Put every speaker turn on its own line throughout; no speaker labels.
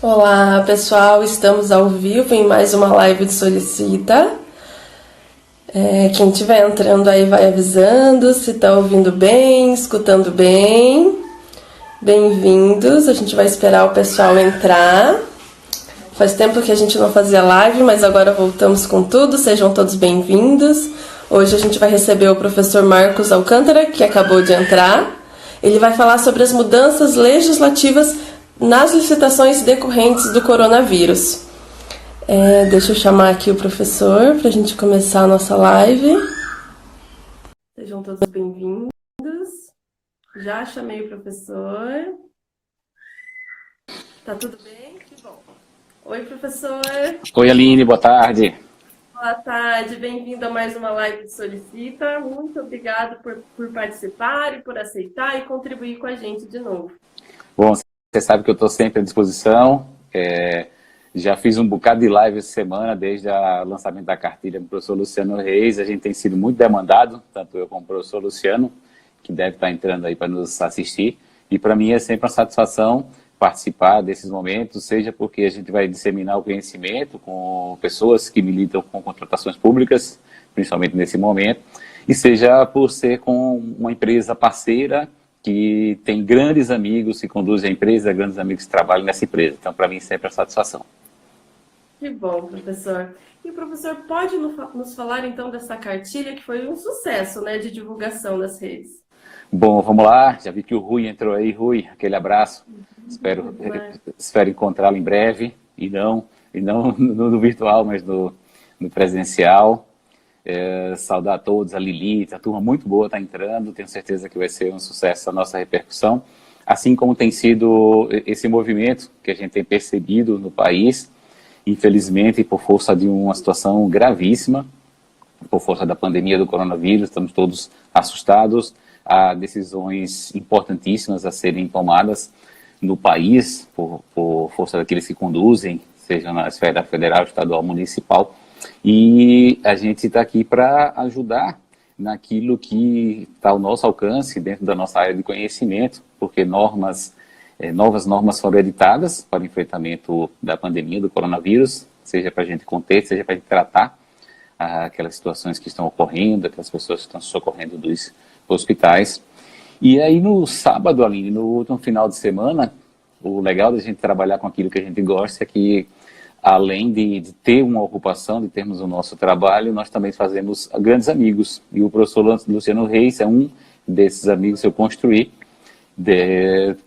Olá, pessoal, estamos ao vivo em mais uma live de Solicita. Quem estiver entrando aí vai avisando se está ouvindo bem, escutando bem. Bem-vindos, a gente vai esperar o pessoal entrar. Faz tempo que a gente não fazia live, mas agora voltamos com tudo, sejam todos bem-vindos. Hoje a gente vai receber o professor Marcos Alcântara, que acabou de entrar. Ele vai falar sobre as mudanças legislativas nas licitações decorrentes do coronavírus. Deixa eu chamar aqui o professor para a gente começar a nossa live. Sejam todos bem-vindos. Já chamei o professor. Tá tudo bem? Que bom. Oi, professor.
Oi, Aline, boa tarde.
Boa tarde, bem-vindo a mais uma live de Solicita. Muito obrigado por participar e por aceitar e contribuir com a gente de novo.
Bom, você sabe que eu estou sempre à disposição. Já fiz um bocado de live essa semana, desde o lançamento da cartilha do professor Luciano Reis. A gente tem sido muito demandado, tanto eu como o professor Luciano, que deve estar entrando aí para nos assistir. E para mim é sempre uma satisfação participar desses momentos, seja porque a gente vai disseminar o conhecimento com pessoas que militam com contratações públicas, principalmente nesse momento, e seja por ser com uma empresa parceira que tem grandes amigos que conduzem a empresa, grandes amigos que trabalham nessa empresa. Então, para mim, sempre é satisfação.
Que bom, professor. E o professor pode nos falar, então, dessa cartilha que foi um sucesso, né, de divulgação nas redes?
Bom, vamos lá. Já vi que o Rui entrou aí. Rui, aquele abraço. Espero encontrá-lo em breve, e não no virtual, mas no presencial. Saudar a todos, a Lili, a turma muito boa está entrando, tenho certeza que vai ser um sucesso a nossa repercussão, assim como tem sido esse movimento que a gente tem percebido no país, infelizmente por força de uma situação gravíssima, por força da pandemia do coronavírus, estamos todos assustados, há decisões importantíssimas a serem tomadas no país, por força daqueles que conduzem, seja na esfera federal, estadual, municipal. E a gente está aqui para ajudar naquilo que está ao nosso alcance, dentro da nossa área de conhecimento, porque novas normas foram editadas para o enfrentamento da pandemia do coronavírus, seja para a gente conter, seja para a gente tratar aquelas situações que estão ocorrendo, aquelas pessoas que estão socorrendo dos hospitais. E aí no sábado, Aline, no último final de semana, o legal da gente trabalhar com aquilo que a gente gosta é que, além de ter uma ocupação, de termos o nosso trabalho, nós também fazemos grandes amigos. E o professor Luciano Reis é um desses amigos que eu construí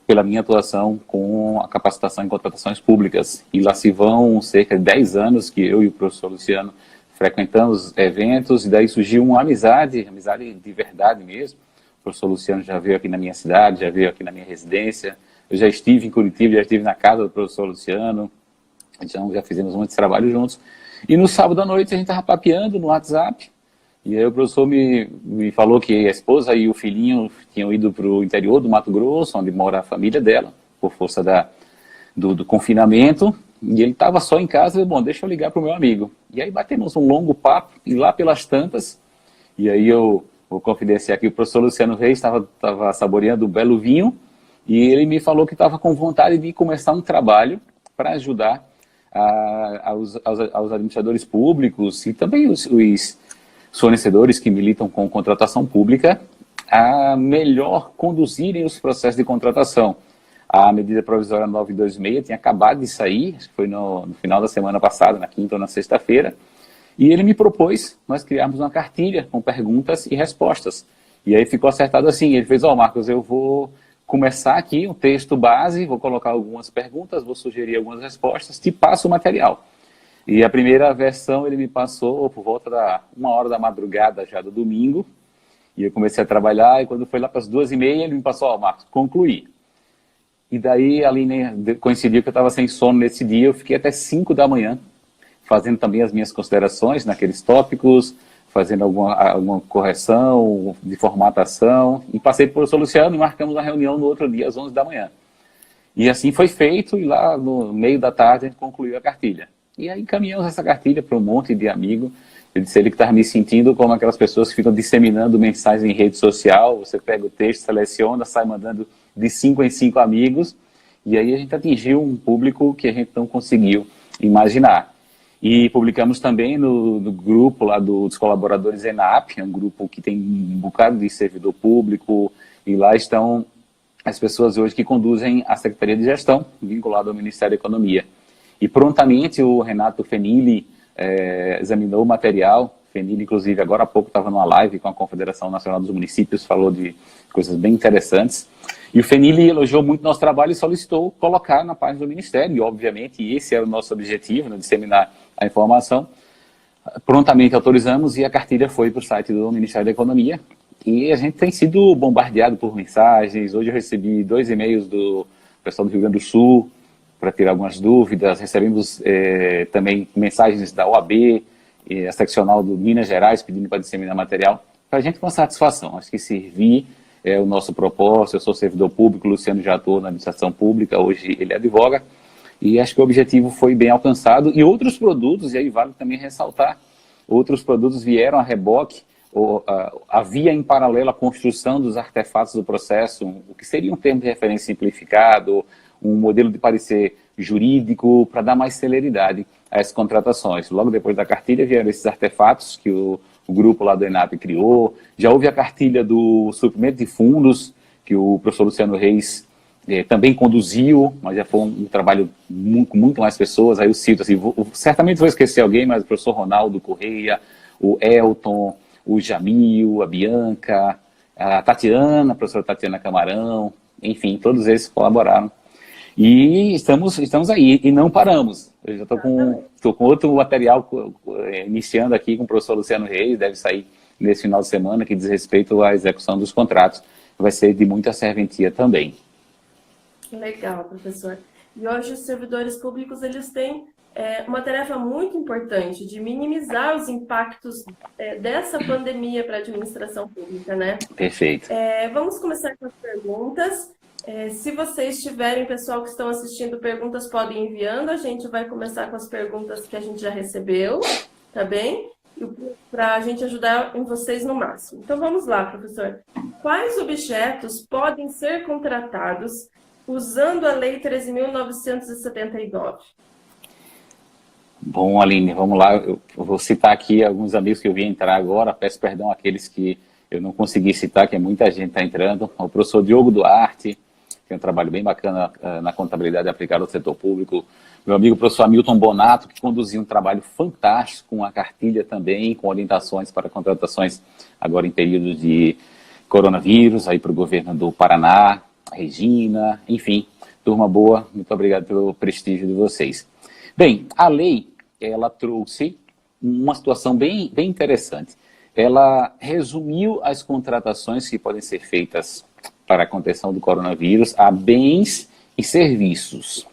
pela minha atuação com a capacitação em contratações públicas. E lá se vão cerca de 10 anos que eu e o professor Luciano frequentamos eventos, e daí surgiu uma amizade de verdade mesmo. O professor Luciano já veio aqui na minha cidade, já veio aqui na minha residência. Eu já estive em Curitiba, já estive na casa do professor Luciano. Então, já fizemos muitos trabalhos juntos. E no sábado à noite a gente estava papeando no WhatsApp. E aí o professor me falou que a esposa e o filhinho tinham ido para o interior do Mato Grosso, onde mora a família dela, por força do confinamento. E ele estava só em casa. Bom, deixa eu ligar para o meu amigo. E aí batemos um longo papo, e lá pelas tantas. E aí eu vou confidenciar que o professor Luciano Reis estava saboreando um belo vinho. E ele me falou que estava com vontade de começar um trabalho para ajudar aos administradores públicos e também os fornecedores que militam com contratação pública a melhor conduzirem os processos de contratação. A medida provisória 926 tinha acabado de sair, acho que foi no final da semana passada, na quinta ou na sexta-feira, e ele me propôs nós criarmos uma cartilha com perguntas e respostas. E aí ficou acertado assim, ele fez, Marcos, eu vou começar aqui um texto base, vou colocar algumas perguntas, vou sugerir algumas respostas, te passo o material. E a primeira versão ele me passou por volta da 1h da madrugada já do domingo, e eu comecei a trabalhar, e quando foi lá para as 2h30, ele me passou, Marcos, concluí. E daí, ali coincidiu que eu estava sem sono nesse dia, eu fiquei até 5 da manhã, fazendo também as minhas considerações naqueles tópicos, fazendo alguma correção de formatação, e passei por Luciano e marcamos uma reunião no outro dia, às 11 da manhã. E assim foi feito, e lá no meio da tarde a gente concluiu a cartilha. E aí encaminhamos essa cartilha para um monte de amigos. Eu disse a ele que estava me sentindo como aquelas pessoas que ficam disseminando mensagens em rede social, você pega o texto, seleciona, sai mandando de 5 em 5 amigos, E aí a gente atingiu um público que a gente não conseguiu imaginar. E publicamos também no grupo lá dos colaboradores ENAP, é um grupo que tem um bocado de servidor público, e lá estão as pessoas hoje que conduzem a Secretaria de Gestão, vinculada ao Ministério da Economia. E prontamente o Renato Fenili examinou o material. Fenili, inclusive, agora há pouco estava numa live com a Confederação Nacional dos Municípios, falou de coisas bem interessantes. E o Fenili elogiou muito nosso trabalho e solicitou colocar na página do Ministério, e obviamente esse era o nosso objetivo, né, disseminar a informação. Prontamente autorizamos e a cartilha foi para o site do Ministério da Economia. E a gente tem sido bombardeado por mensagens. Hoje eu recebi 2 e-mails do pessoal do Rio Grande do Sul para tirar algumas dúvidas. Recebemos também mensagens da OAB, a seccional do Minas Gerais pedindo para disseminar material. Para a gente com satisfação. Acho que servir é o nosso propósito. Eu sou servidor público, o Luciano já atua na administração pública, hoje ele advoga. E acho que o objetivo foi bem alcançado. E outros produtos, e aí vale também ressaltar, outros produtos vieram a reboque. Havia em paralelo a construção dos artefatos do processo, o que seria um termo de referência simplificado, um modelo de parecer jurídico para dar mais celeridade às contratações. Logo depois da cartilha vieram esses artefatos que o grupo lá do ENAP criou. Já houve a cartilha do suprimento de fundos, que o professor Luciano Reis também conduziu, mas já foi um trabalho com muito mais pessoas. Aí eu cito, assim, certamente vou esquecer alguém, mas o professor Ronaldo Correia, o Elton, o Jamil, a Bianca, a Tatiana, a professora Tatiana Camarão, enfim, todos eles colaboraram. E estamos aí, e não paramos. Eu já estou com outro material iniciando aqui com o professor Luciano Reis, deve sair nesse final de semana, que diz respeito à execução dos contratos. Vai ser de muita serventia também.
Legal, professor. E hoje os servidores públicos, eles têm uma tarefa muito importante de minimizar os impactos dessa pandemia para a administração pública, né?
Perfeito.
Vamos começar com as perguntas. Se vocês tiverem, pessoal que estão assistindo, perguntas, podem ir enviando. A gente vai começar com as perguntas que a gente já recebeu, tá bem? Para a gente ajudar em vocês no máximo. Então vamos lá, professor. Quais objetos podem ser contratados usando a Lei 13.979?
Bom, Aline, vamos lá. Eu vou citar aqui alguns amigos que eu vi entrar agora. Peço perdão àqueles que eu não consegui citar, que é muita gente está entrando. O professor Diogo Duarte, que tem um trabalho bem bacana na contabilidade aplicada ao setor público. Meu amigo professor Hamilton Bonato, que conduziu um trabalho fantástico com a cartilha também, com orientações para contratações agora em período de coronavírus, aí para o governo do Paraná, Regina, enfim, turma boa, muito obrigado pelo prestígio de vocês. Bem, a lei, ela trouxe uma situação bem interessante. Ela resumiu as contratações que podem ser feitas para a contenção do coronavírus a bens e serviços.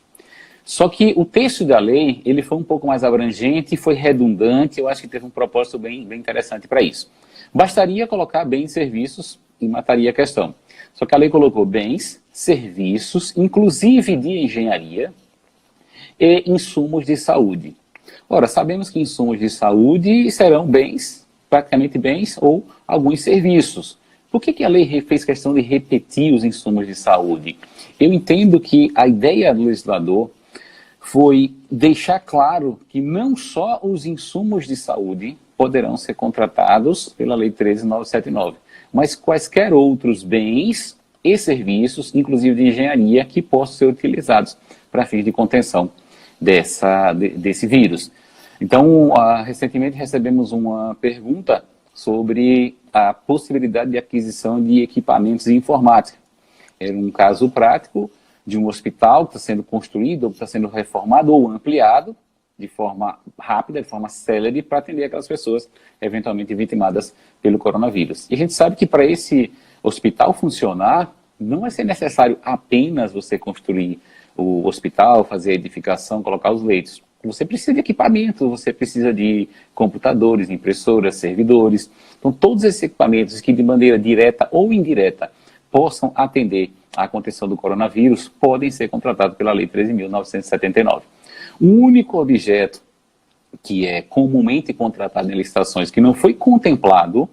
Só que o texto da lei, ele foi um pouco mais abrangente, foi redundante, eu acho que teve um propósito bem interessante para isso. Bastaria colocar bens e serviços e mataria a questão. Só que a lei colocou bens, serviços, inclusive de engenharia e insumos de saúde. Ora, sabemos que insumos de saúde serão bens, praticamente bens ou alguns serviços. Por que a lei fez questão de repetir os insumos de saúde? Eu entendo que a ideia do legislador foi deixar claro que não só os insumos de saúde poderão ser contratados pela Lei 13.979, mas quaisquer outros bens e serviços, inclusive de engenharia, que possam ser utilizados para fins de contenção desse vírus. Então, recentemente recebemos uma pergunta sobre a possibilidade de aquisição de equipamentos de informática. Era um caso prático de um hospital que está sendo construído, ou está sendo reformado ou ampliado de forma rápida, de forma célere, para atender aquelas pessoas eventualmente vitimadas pelo coronavírus. E a gente sabe que para esse hospital funcionar, não vai ser necessário apenas você construir o hospital, fazer a edificação, colocar os leitos. Você precisa de equipamentos, você precisa de computadores, impressoras, servidores. Então, todos esses equipamentos que de maneira direta ou indireta possam atender à contenção do coronavírus podem ser contratados pela Lei 13.979. O único objeto que é comumente contratado em licitações que não foi contemplado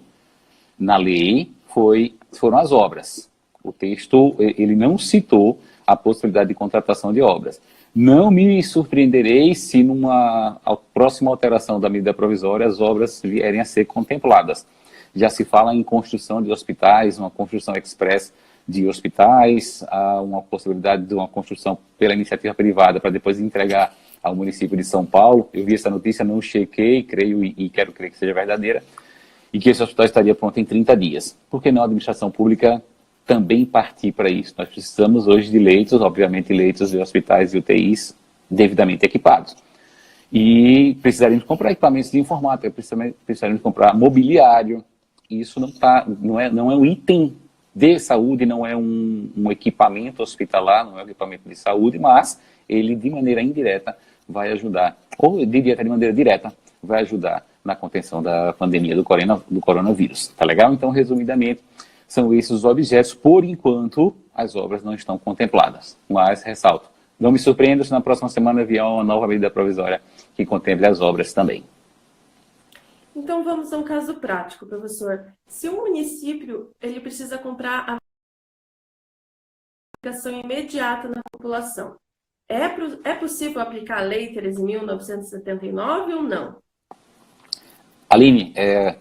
na lei foram as obras. O texto ele não citou a possibilidade de contratação de obras. Não me surpreenderei se numa próxima alteração da medida provisória as obras vierem a ser contempladas. Já se fala em construção de hospitais, uma construção express de hospitais, há uma possibilidade de uma construção pela iniciativa privada para depois entregar ao município de São Paulo. Eu vi essa notícia, não chequei, creio e quero crer que seja verdadeira, e que esse hospital estaria pronto em 30 dias. Por que não a administração pública também partir para isso? Nós precisamos hoje de leitos, obviamente leitos de hospitais e UTIs devidamente equipados. E precisaríamos comprar equipamentos de informática, precisaríamos comprar mobiliário. Isso não é um item de saúde, não é um equipamento hospitalar, não é um equipamento de saúde, mas ele de maneira indireta vai ajudar, ou de maneira direta, vai ajudar na contenção da pandemia do coronavírus. Tá legal? Então, resumidamente, são esses os objetos. Por enquanto, as obras não estão contempladas. Mas, ressalto, não me surpreendo se na próxima semana vier uma nova medida provisória que contemple as obras também.
Então, vamos a um caso prático, professor. Se um município ele precisa comprar a aplicação imediata na população, é possível aplicar a Lei 13.979 ou não?
Aline,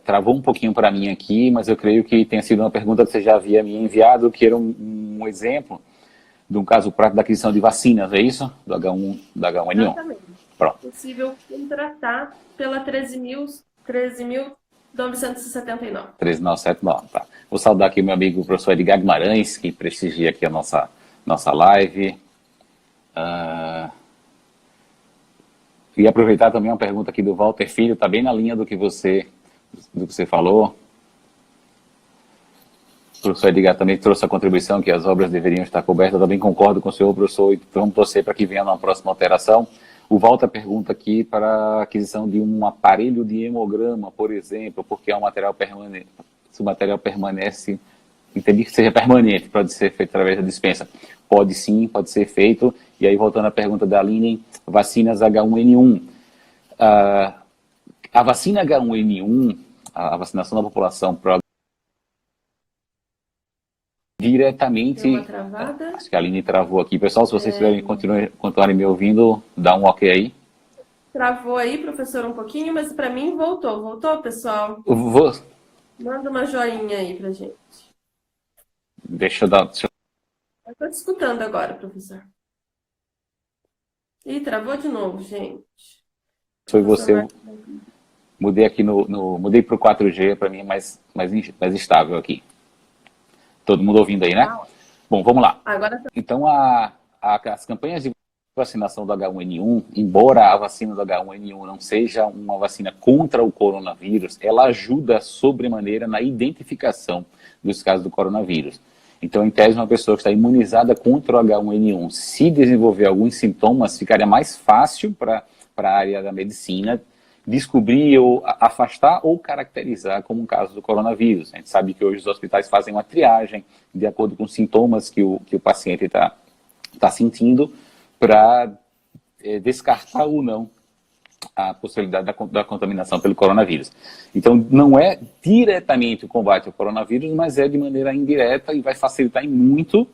travou um pouquinho para mim aqui, mas eu creio que tenha sido uma pergunta que você já havia me enviado, que era um exemplo de um caso prático da aquisição de vacinas, é isso? Do H1N1.
Exatamente.
Pronto.
É possível contratar pela 13.979.
13.979, tá. Vou saudar aqui o meu amigo professor Edgar Guimarães, que prestigia aqui a nossa live. E aproveitar também uma pergunta aqui do Walter Filho, está bem na linha do que você falou. O professor Edgar também trouxe a contribuição que as obras deveriam estar cobertas. Eu também concordo com o senhor, professor, e vamos torcer para que venha uma próxima alteração. O Walter pergunta aqui para a aquisição de um aparelho de hemograma, por exemplo, porque é um material permanente. Se o material permanece, entendi que seja permanente, pode ser feito através da dispensa. Pode sim, pode ser feito. E aí, voltando à pergunta da Aline, vacinas H1N1. A vacina H1N1, a vacinação da população para diretamente...
Deu uma travada.
Acho que a Aline travou aqui. Pessoal, se vocês continuarem me ouvindo, dá um ok aí.
Travou aí, professor, um pouquinho, mas para mim voltou. Voltou, pessoal? Manda uma joinha aí pra gente.
Deixa eu dar...
Eu tô te escutando agora, professor. Ih, travou de novo, gente.
Foi você. Mudei aqui mudei para o 4G, para mim é mais estável aqui. Todo mundo ouvindo aí, né? Bom, vamos lá.
Agora...
Então, as campanhas de vacinação do H1N1, embora a vacina do H1N1 não seja uma vacina contra o coronavírus, ela ajuda sobremaneira na identificação dos casos do coronavírus. Então, em tese, uma pessoa que está imunizada contra o H1N1, se desenvolver alguns sintomas, ficaria mais fácil para a área da medicina descobrir ou afastar ou caracterizar como um caso do coronavírus. A gente sabe que hoje os hospitais fazem uma triagem de acordo com os sintomas que o paciente está sentindo para descartar ou não a possibilidade da contaminação pelo coronavírus. Então, não é diretamente o combate ao coronavírus, mas é de maneira indireta e vai facilitar muito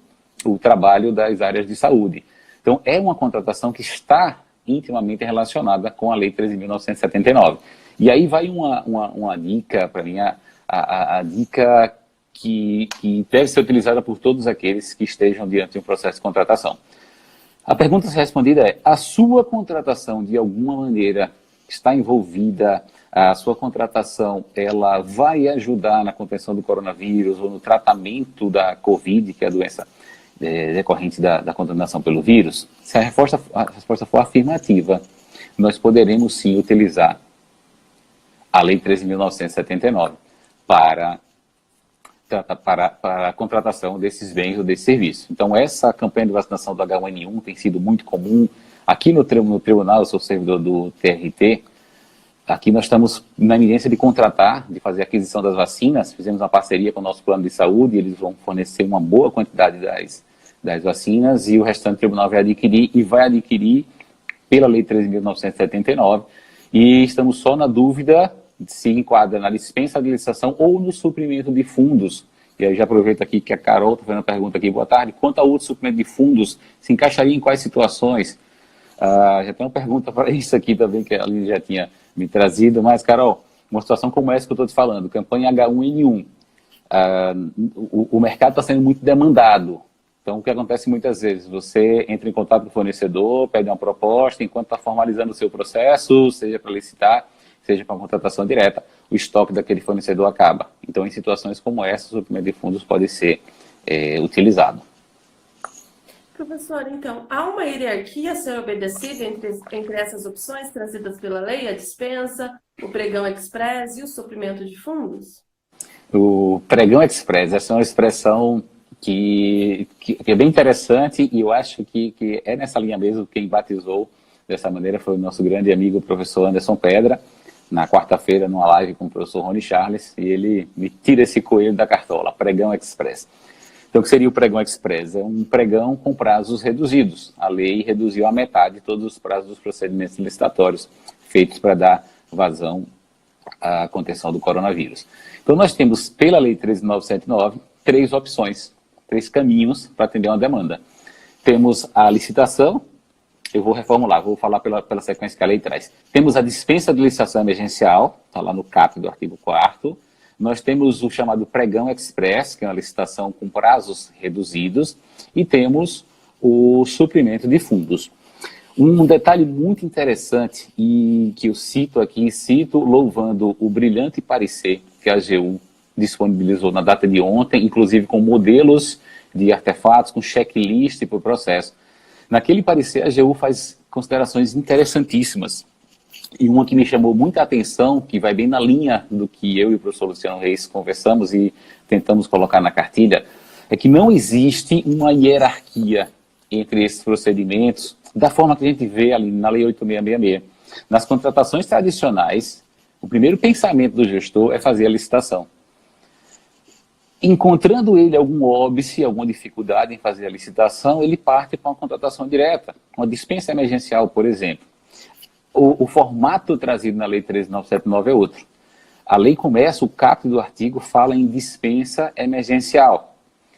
o trabalho das áreas de saúde. Então, é uma contratação que está intimamente relacionada com a Lei 13.979. E aí vai uma dica, para mim, a dica que deve ser utilizada por todos aqueles que estejam diante de um processo de contratação. A pergunta a ser respondida é: a sua contratação, de alguma maneira, está envolvida, a sua contratação, ela vai ajudar na contenção do coronavírus ou no tratamento da Covid, que é a doença decorrente da contaminação pelo vírus? Se a resposta for afirmativa, nós poderemos sim utilizar a Lei 13.979 para a contratação desses bens ou desses serviços. Então, essa campanha de vacinação do H1N1 tem sido muito comum. Aqui no tribunal, eu sou servidor do TRT, aqui nós estamos na iminência de contratar, de fazer a aquisição das vacinas. Fizemos uma parceria com o nosso plano de saúde, eles vão fornecer uma boa quantidade das vacinas e o restante do tribunal vai adquirir pela Lei 13.979, e estamos só na dúvida se enquadra na dispensa de licitação ou no suprimento de fundos E aí já aproveito aqui que a Carol está fazendo uma pergunta aqui. Boa tarde. Quanto ao uso de suplemento de fundos, se encaixaria em quais situações? Já tem uma pergunta para isso aqui também, que a Aline já tinha me trazido. Mas, Carol, uma situação como essa que eu estou te falando, campanha H1N1, o mercado está sendo muito demandado. Então, o que acontece muitas vezes? Você entra em contato com o fornecedor, pede uma proposta, enquanto está formalizando o seu processo, seja para licitar, seja para contratação direta, o estoque daquele fornecedor acaba. Então, em situações como essa, o suplemento de fundos pode ser utilizado.
Professor, então, há uma hierarquia a ser obedecida entre essas opções trazidas pela lei, a dispensa, o pregão express e o suprimento de fundos?
O pregão express, essa é uma expressão que é bem interessante e eu acho que é nessa linha mesmo. Quem batizou dessa maneira foi o nosso grande amigo, o professor Anderson Pedra, na quarta-feira, numa live com o professor Rony Charles, e ele me tira esse coelho da cartola, pregão express. Então, o que seria o pregão express? É um pregão com prazos reduzidos. A lei reduziu à metade todos os prazos dos procedimentos licitatórios feitos para dar vazão à contenção do coronavírus. Então, nós temos, pela Lei 13.979, 3 opções, 3 caminhos para atender uma demanda. Temos a licitação, eu vou reformular, vou falar pela sequência que a lei traz. Temos a dispensa de licitação emergencial, está lá no caput do artigo 4º. Nós temos o chamado pregão express, que é uma licitação com prazos reduzidos, e temos o suprimento de fundos. Um detalhe muito interessante, e que eu cito aqui, louvando o brilhante parecer que a AGU disponibilizou na data de ontem, inclusive com modelos de artefatos, com checklist para o processo. Naquele parecer, a AGU faz considerações interessantíssimas. E uma que me chamou muita atenção, que vai bem na linha do que eu e o professor Luciano Reis conversamos e tentamos colocar na cartilha, é que não existe uma hierarquia entre esses procedimentos, da forma que a gente vê ali na Lei 8.666. Nas contratações tradicionais, o primeiro pensamento do gestor é fazer a licitação. Encontrando ele algum óbice, alguma dificuldade em fazer a licitação, ele parte para uma contratação direta, uma dispensa emergencial, por exemplo. O formato trazido na Lei 13.979 é outro. A lei começa, o caput do artigo fala em dispensa emergencial.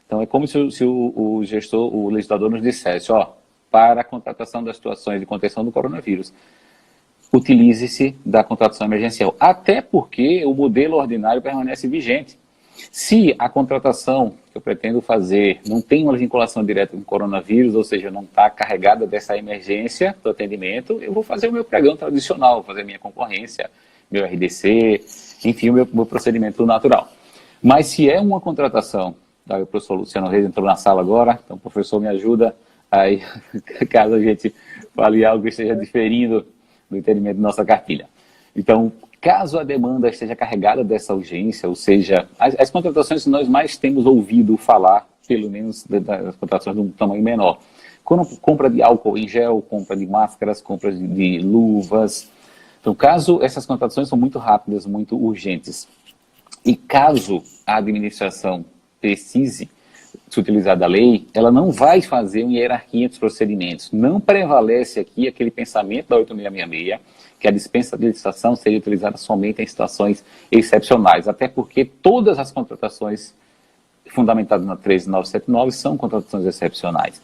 Então, é como se o gestor, o legislador nos dissesse, para a contratação das situações de contenção do coronavírus, utilize-se da contratação emergencial. Até porque o modelo ordinário permanece vigente. Se a contratação que eu pretendo fazer não tem uma vinculação direta com o coronavírus, ou seja, não está carregada dessa emergência do atendimento, eu vou fazer o meu pregão tradicional, vou fazer minha concorrência, meu RDC, enfim, o meu procedimento natural. Mas se é uma contratação, o professor Luciano Reis entrou na sala agora, então o professor me ajuda, aí caso a gente fale algo que esteja diferindo do entendimento da nossa cartilha. Então, caso a demanda esteja carregada dessa urgência, ou seja, as contratações que nós mais temos ouvido falar, pelo menos das contratações de um tamanho menor, compra de álcool em gel, compra de máscaras, compra de luvas. Então, caso essas contratações são muito rápidas, muito urgentes, e caso a administração precise se utilizar da lei, ela não vai fazer uma hierarquia entre os procedimentos. Não prevalece aqui aquele pensamento da 8.666, que a dispensa de licitação seria utilizada somente em situações excepcionais, até porque todas as contratações fundamentadas na 13.979 são contratações excepcionais.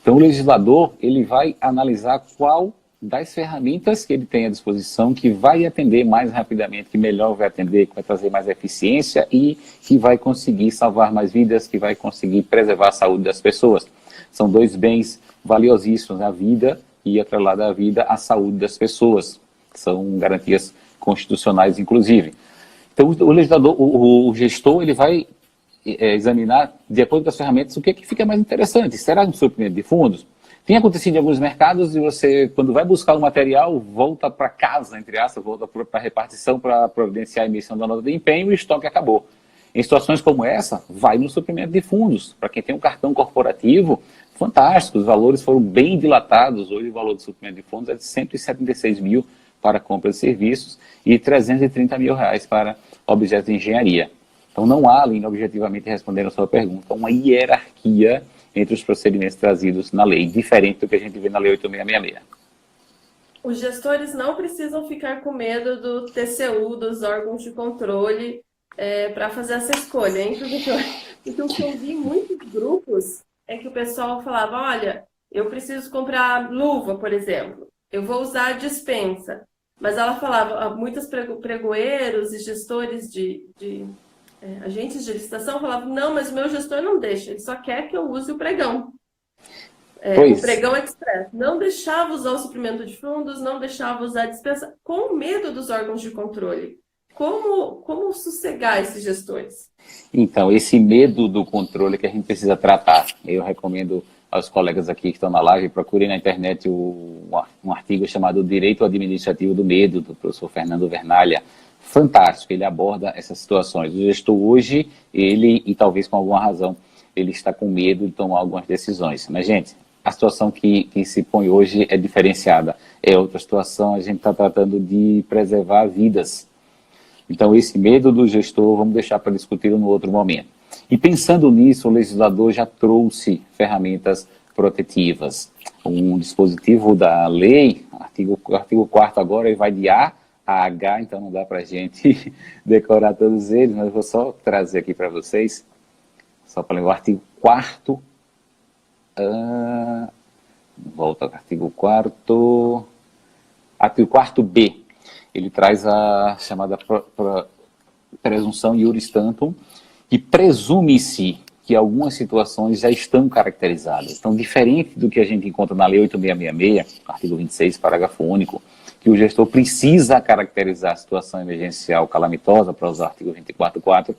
Então, o legislador ele vai analisar qual das ferramentas que ele tem à disposição que vai atender mais rapidamente, que melhor vai atender, que vai trazer mais eficiência e que vai conseguir salvar mais vidas, que vai conseguir preservar a saúde das pessoas. São 2 bens valiosíssimos, a vida e, atrelada à vida, a saúde das pessoas. São garantias constitucionais, inclusive. Então, o legislador, o gestor, ele vai examinar, de acordo com as ferramentas, o que fica mais interessante. Será um suprimento de fundos? Tem acontecido em alguns mercados e você, quando vai buscar o material, volta para casa, entre aspas, volta para a repartição para providenciar a emissão da nota de empenho e o estoque acabou. Em situações como essa, vai no suprimento de fundos. Para quem tem um cartão corporativo, fantástico, os valores foram bem dilatados. Hoje o valor do suprimento de fundos é de 176 mil para compra de serviços e 330 mil reais para objetos de engenharia. Então não há, Aline, objetivamente respondendo a sua pergunta, uma hierarquia entre os procedimentos trazidos na lei, diferente do que a gente vê na Lei 8.666.
Os gestores não precisam ficar com medo do TCU, dos órgãos de controle, para fazer essa escolha, hein, professor? Então, o que eu vi em muitos grupos é que o pessoal falava, olha, eu preciso comprar luva, por exemplo. Eu vou usar a dispensa. Mas ela falava, muitos pregoeiros e gestores agentes de licitação falavam, não, mas o meu gestor não deixa, ele só quer que eu use o pregão. O
Pois,
pregão express. Não deixava usar o suprimento de fundos, não deixava usar a dispensa, com medo dos órgãos de controle. Como sossegar esses gestores?
então, esse medo do controle que a gente precisa tratar. Eu recomendo aos colegas aqui que estão na live, procurem na internet um artigo chamado Direito Administrativo do Medo, do professor Fernando Vernalha. Fantástico, ele aborda essas situações. O gestor hoje, ele, e talvez com alguma razão, ele está com medo de tomar algumas decisões. Mas, gente, a situação que se põe hoje é diferenciada. É outra situação, a gente está tratando de preservar vidas. Então, esse medo do gestor, vamos deixar para discutir no outro momento. E pensando nisso, o legislador já trouxe ferramentas protetivas. Um dispositivo da lei, artigo 4º agora, ele vai de A a H, então não dá para a gente decorar todos eles, mas eu vou só trazer aqui para vocês, só para lembrar, o artigo 4º, volta ao artigo 4º, artigo 4º-B, ele traz a chamada presunção iuris tantum, que presume-se que algumas situações já estão caracterizadas. Então, diferente do que a gente encontra na Lei 8666, artigo 26, parágrafo único, que o gestor precisa caracterizar a situação emergencial calamitosa, para usar o artigo 24.4,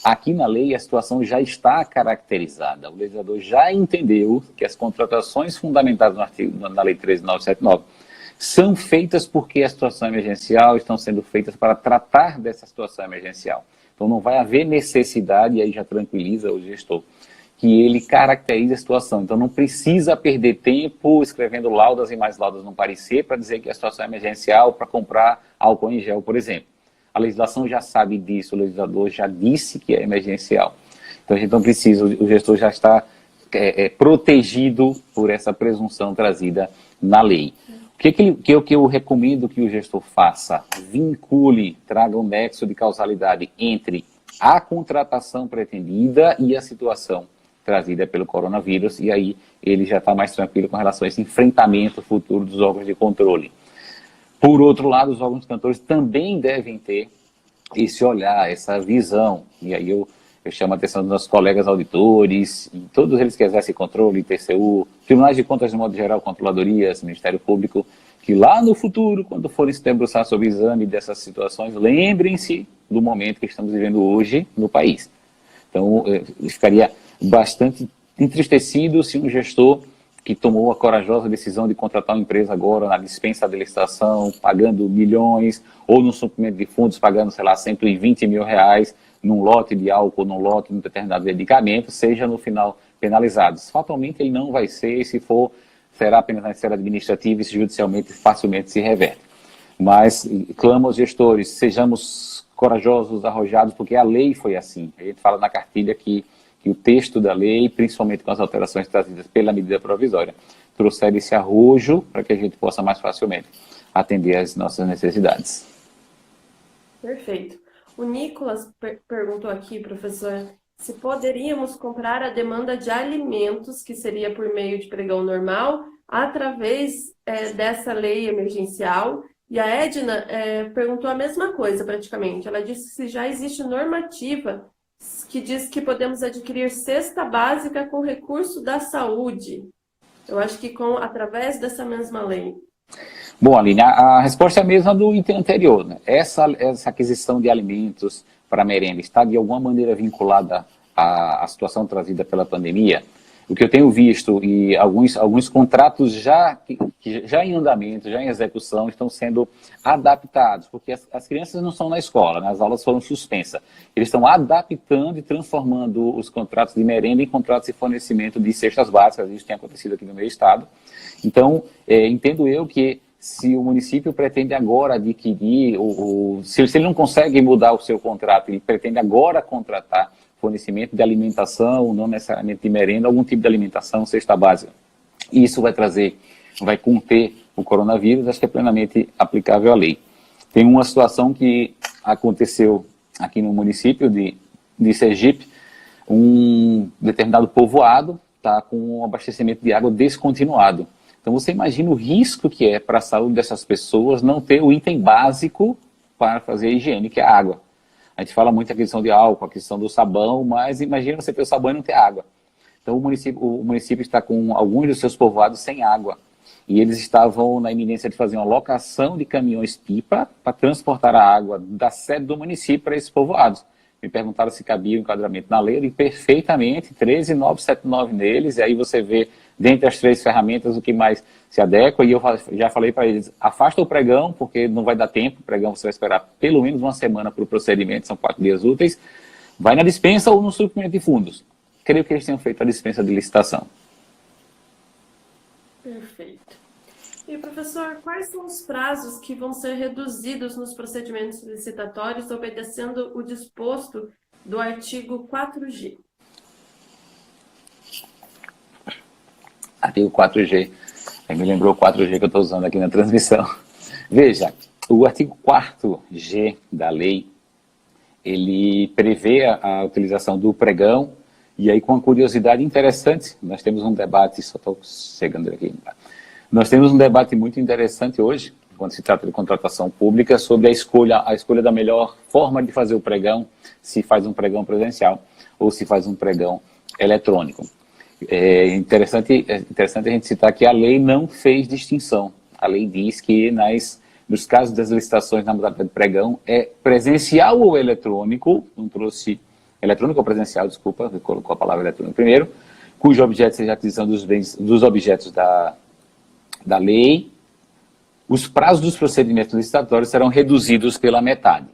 aqui na lei a situação já está caracterizada. O legislador já entendeu que as contratações fundamentadas na Lei 13.979 são feitas porque a situação emergencial estão sendo feitas para tratar dessa situação emergencial. Então não vai haver necessidade, e aí já tranquiliza o gestor, que ele caracterize a situação. Então não precisa perder tempo escrevendo laudas e mais laudas no parecer para dizer que a situação é emergencial para comprar álcool em gel, por exemplo. A legislação já sabe disso, o legislador já disse que é emergencial. Então a gente não precisa, o gestor já está protegido por essa presunção trazida na lei. O que eu recomendo que o gestor faça? Vincule, traga um nexo de causalidade entre a contratação pretendida e a situação trazida pelo coronavírus, e aí ele já está mais tranquilo com relação a esse enfrentamento futuro dos órgãos de controle. Por outro lado, os órgãos de controle também devem ter esse olhar, essa visão, e aí eu chamo a atenção dos nossos colegas auditores, e todos eles que exercem controle, TCU, Tribunais de Contas de modo geral, Controladorias, Ministério Público, que lá no futuro, quando forem se debruçar sobre o exame dessas situações, lembrem-se do momento que estamos vivendo hoje no país. Então, eu ficaria bastante entristecido se um gestor que tomou a corajosa decisão de contratar uma empresa agora na dispensa de licitação, pagando milhões, ou no suprimento de fundos, pagando, sei lá, 120 mil reais, num lote de álcool, num lote de um determinado medicamento, seja no final penalizado. Fatalmente ele não vai ser, e se for, será apenas na esfera administrativa e judicialmente facilmente se reverte. Mas clamo aos gestores, sejamos corajosos, arrojados, porque a lei foi assim. A gente fala na cartilha que o texto da lei, principalmente com as alterações trazidas pela medida provisória, trouxeram esse arrojo para que a gente possa mais facilmente atender às nossas necessidades.
Perfeito. O Nicolas perguntou aqui, professor, se poderíamos comprar a demanda de alimentos, que seria por meio de pregão normal, através dessa lei emergencial. E a Edna perguntou a mesma coisa, praticamente. Ela disse que se já existe normativa que diz que podemos adquirir cesta básica com recurso da saúde. Eu acho que através dessa mesma lei.
Bom, Aline, a resposta é a mesma do item anterior, né? Essa aquisição de alimentos para merenda está de alguma maneira vinculada à situação trazida pela pandemia? O que eu tenho visto, e alguns contratos já em andamento, já em execução, estão sendo adaptados, porque as crianças não estão na escola, né? As aulas foram suspensas. Eles estão adaptando e transformando os contratos de merenda em contratos de fornecimento de cestas básicas. Isso tem acontecido aqui no meu estado. Então, entendo eu que se o município pretende agora adquirir, se ele não consegue mudar o seu contrato, ele pretende agora contratar fornecimento de alimentação, não necessariamente de merenda, algum tipo de alimentação, cesta básica. Isso vai conter o coronavírus, acho que é plenamente aplicável à lei. Tem uma situação que aconteceu aqui no município de Sergipe, um determinado povoado está com um abastecimento de água descontinuado. Então você imagina o risco que é para a saúde dessas pessoas não ter o item básico para fazer a higiene, que é a água. A gente fala muito a questão de álcool, a questão do sabão, mas imagina você ter o sabão e não ter água. Então o município está com alguns dos seus povoados sem água. E eles estavam na iminência de fazer uma locação de caminhões-pipa para transportar a água da sede do município para esses povoados. Me perguntaram se cabia o enquadramento na lei, e perfeitamente, 13979 neles, e aí você vê, dentre as 3 ferramentas, o que mais se adequa, e eu já falei para eles, afasta o pregão, porque não vai dar tempo, o pregão você vai esperar pelo menos uma semana para o procedimento, são 4 dias úteis, vai na dispensa ou no suprimento de fundos. Creio que eles tenham feito a dispensa de licitação.
Perfeito. E, professor, quais são os prazos que vão ser reduzidos nos procedimentos licitatórios, obedecendo o disposto do artigo 4G?
Artigo 4G. Aí me lembrou o 4G que eu estou usando aqui na transmissão. Veja, o artigo 4G da lei, ele prevê a utilização do pregão, e aí com uma curiosidade interessante, nós temos um debate, só estou chegando aqui, nós temos um debate muito interessante hoje, quando se trata de contratação pública, sobre a escolha da melhor forma de fazer o pregão, se faz um pregão presencial ou se faz um pregão eletrônico. É interessante a gente citar que a lei não fez distinção. A lei diz que nos casos das licitações na modalidade de pregão é presencial ou eletrônico, não trouxe eletrônico ou presencial, desculpa, colocou a palavra eletrônico primeiro, cujo objeto seja a aquisição dos objetos da lei. Os prazos dos procedimentos licitatórios serão reduzidos pela metade.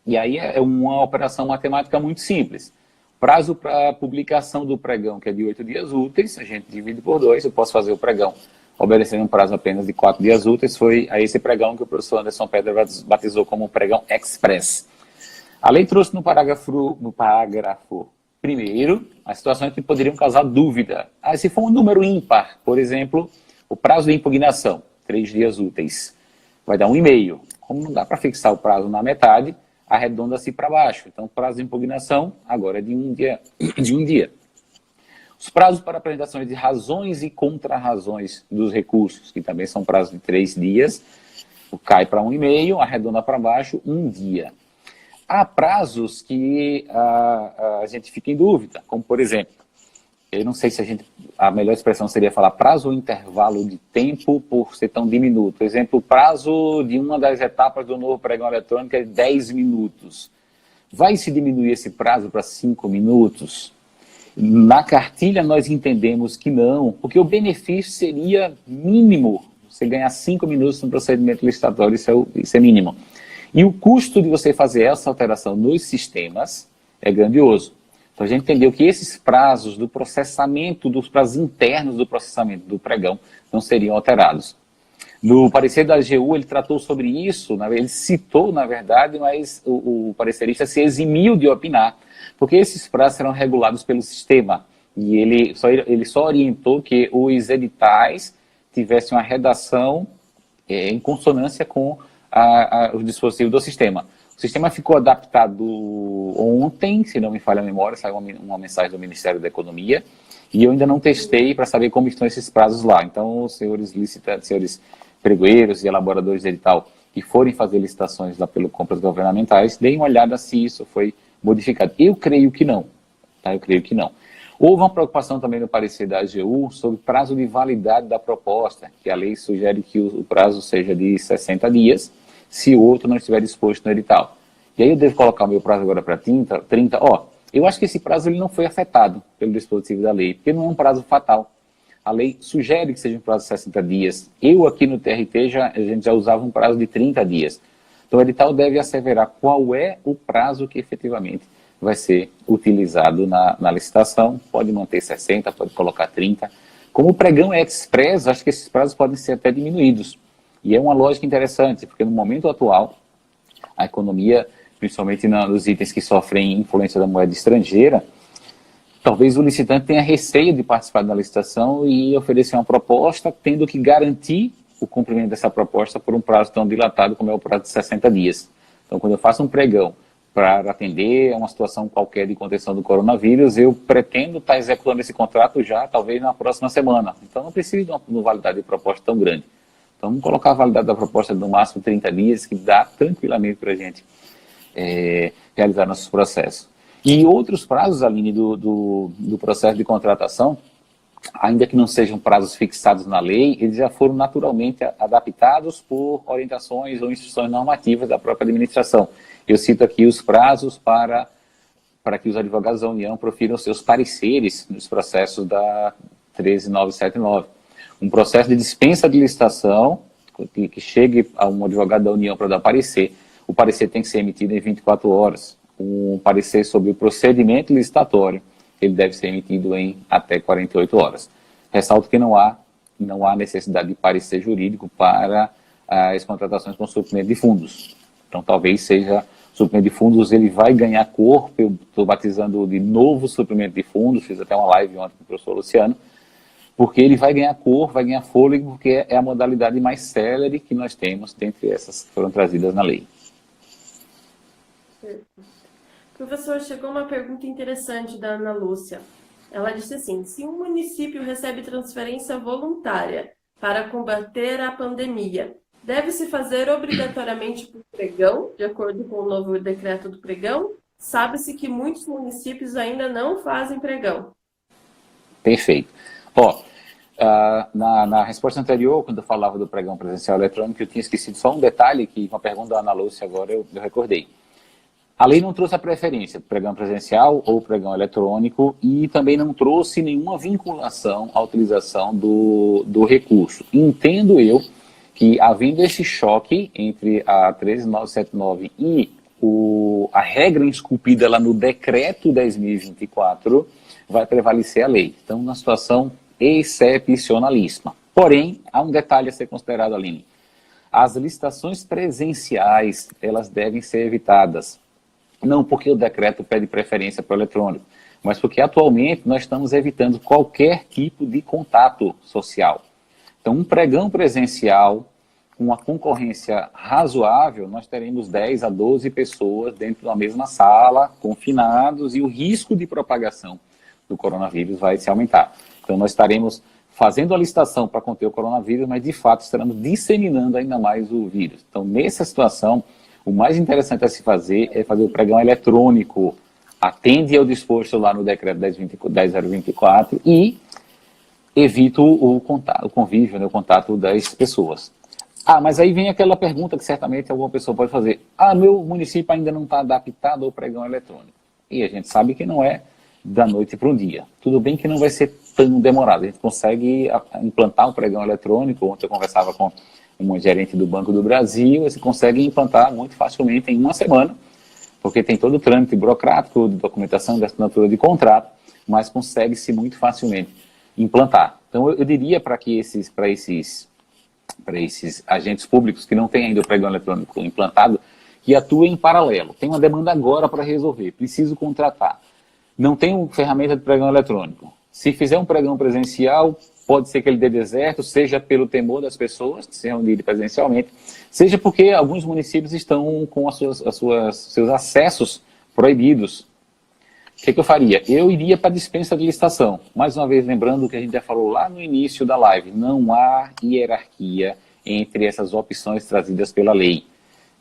E aí é uma operação matemática muito simples. Prazo para publicação do pregão, que é de 8 dias úteis, a gente divide por 2, eu posso fazer o pregão obedecendo um prazo apenas de 4 dias úteis, foi a esse pregão que o professor Anderson Pedra batizou como pregão express. A lei trouxe no parágrafo primeiro as situações que poderiam causar dúvida. Se for um número ímpar, por exemplo, o prazo de impugnação, 3 dias úteis, vai dar 1,5. Como não dá para fixar o prazo na metade, arredonda-se para baixo. Então, o prazo de impugnação agora é de um dia. Os prazos para apresentações de razões e contrarrazões dos recursos, que também são prazos de 3 dias, cai para 1,5, arredonda para baixo, 1 dia. Há prazos que a gente fica em dúvida, como por exemplo, eu não sei se a melhor expressão seria falar prazo ou intervalo de tempo por ser tão diminuto. Por exemplo, o prazo de uma das etapas do novo pregão eletrônico é 10 minutos. Vai se diminuir esse prazo para 5 minutos? Na cartilha nós entendemos que não, porque o benefício seria mínimo. Você ganhar 5 minutos no procedimento licitatório, isso é mínimo. E o custo de você fazer essa alteração nos sistemas é grandioso. Então a gente entendeu que esses prazos do processamento, dos prazos internos do processamento do pregão, não seriam alterados. No parecer da AGU, ele tratou sobre isso, ele citou, na verdade, mas o parecerista se eximiu de opinar, porque esses prazos serão regulados pelo sistema. E ele só orientou que os editais tivessem uma redação em consonância com o dispositivo do sistema. O sistema ficou adaptado ontem, se não me falha a memória, saiu uma mensagem do Ministério da Economia, e eu ainda não testei para saber como estão esses prazos lá. Então, os senhores licitantes, senhores pregoeiros e elaboradores de edital que forem fazer licitações lá pelo compras governamentais, deem uma olhada se isso foi modificado. Eu creio que não. Tá? Eu creio que não. Houve uma preocupação também no parecer da AGU sobre prazo de validade da proposta, que a lei sugere que o prazo seja de 60 dias, se o outro não estiver disposto no edital. E aí eu devo colocar o meu prazo agora para 30. Eu acho que esse prazo ele não foi afetado pelo dispositivo da lei, porque não é um prazo fatal. A lei sugere que seja um prazo de 60 dias. Eu aqui no TRT, a gente já usava um prazo de 30 dias. Então o edital deve asseverar qual é o prazo que efetivamente vai ser utilizado na licitação. Pode manter 60, pode colocar 30. Como o pregão é express, acho que esses prazos podem ser até diminuídos. E é uma lógica interessante, porque no momento atual, a economia, principalmente nos itens que sofrem influência da moeda estrangeira, talvez o licitante tenha receio de participar da licitação e oferecer uma proposta, tendo que garantir o cumprimento dessa proposta por um prazo tão dilatado como é o prazo de 60 dias. Então, quando eu faço um pregão para atender a uma situação qualquer de contenção do coronavírus, eu pretendo estar executando esse contrato já, talvez na próxima semana. Então não preciso de uma validade de proposta tão grande. Então vamos colocar a validade da proposta no máximo 30 dias, que dá tranquilamente para a gente realizar nossos processos. E outros prazos, Aline, do processo de contratação, ainda que não sejam prazos fixados na lei, eles já foram naturalmente adaptados por orientações ou instruções normativas da própria administração. Eu cito aqui os prazos para que os advogados da União profiram seus pareceres nos processos da 13979. Um processo de dispensa de licitação, que chegue a um advogado da União para dar parecer, o parecer tem que ser emitido em 24 horas. Um parecer sobre o procedimento licitatório, ele deve ser emitido em até 48 horas. Ressalto que não há necessidade de parecer jurídico para as contratações com suprimento de fundos. Então, talvez seja suprimento de fundos, ele vai ganhar corpo. Eu estou batizando de novo suprimento de fundos, fiz até uma live ontem com o professor Luciano, porque ele vai ganhar corpo, vai ganhar fôlego, porque é a modalidade mais célere que nós temos dentre essas que foram trazidas na lei.
Professor, chegou uma pergunta interessante da Ana Lúcia. Ela disse assim: se um município recebe transferência voluntária para combater a pandemia, deve-se fazer obrigatoriamente por pregão, de acordo com o novo decreto do pregão? Sabe-se que muitos municípios ainda não fazem pregão.
Perfeito. Na resposta anterior, quando eu falava do pregão presencial eletrônico, eu tinha esquecido só um detalhe, que uma pergunta da Ana Lúcia agora eu recordei. A lei não trouxe a preferência, pregão presencial ou pregão eletrônico, e também não trouxe nenhuma vinculação à utilização do recurso. Entendo eu que, havendo esse choque entre a 13979 e a regra esculpida lá no decreto 10.024, vai prevalecer a lei. Então, uma situação excepcionalíssima. Porém, há um detalhe a ser considerado, Aline. As licitações presenciais, elas devem ser evitadas. Não porque o decreto pede preferência para o eletrônico, mas porque atualmente nós estamos evitando qualquer tipo de contato social. Então, um pregão presencial, com uma concorrência razoável, nós teremos 10 a 12 pessoas dentro da mesma sala, confinados, e o risco de propagação do coronavírus vai se aumentar. Então, nós estaremos fazendo a licitação para conter o coronavírus, mas de fato estaremos disseminando ainda mais o vírus. Então, nessa situação, o mais interessante a se fazer é fazer o pregão eletrônico. Atende ao disposto lá no decreto 10.024 e evita o convívio, né, o contato das pessoas. Mas aí vem aquela pergunta que certamente alguma pessoa pode fazer. Meu município ainda não está adaptado ao pregão eletrônico. E a gente sabe que não é da noite para um dia. Tudo bem que não vai ser tão demorado. A gente consegue implantar um pregão eletrônico. Ontem eu conversava com uma gerente do Banco do Brasil, você consegue implantar muito facilmente em uma semana, porque tem todo o trâmite burocrático, de documentação, de assinatura de contrato, mas consegue-se muito facilmente implantar. Então, eu diria para esses agentes públicos que não têm ainda o pregão eletrônico implantado, que atuem em paralelo. Tem uma demanda agora para resolver, preciso contratar. Não tem ferramenta de pregão eletrônico. Se fizer um pregão presencial, pode ser que ele dê deserto, seja pelo temor das pessoas que se reunirem presencialmente, seja porque alguns municípios estão com seus acessos proibidos. O que eu faria? Eu iria para a dispensa de licitação. Mais uma vez, lembrando o que a gente já falou lá no início da live, não há hierarquia entre essas opções trazidas pela lei.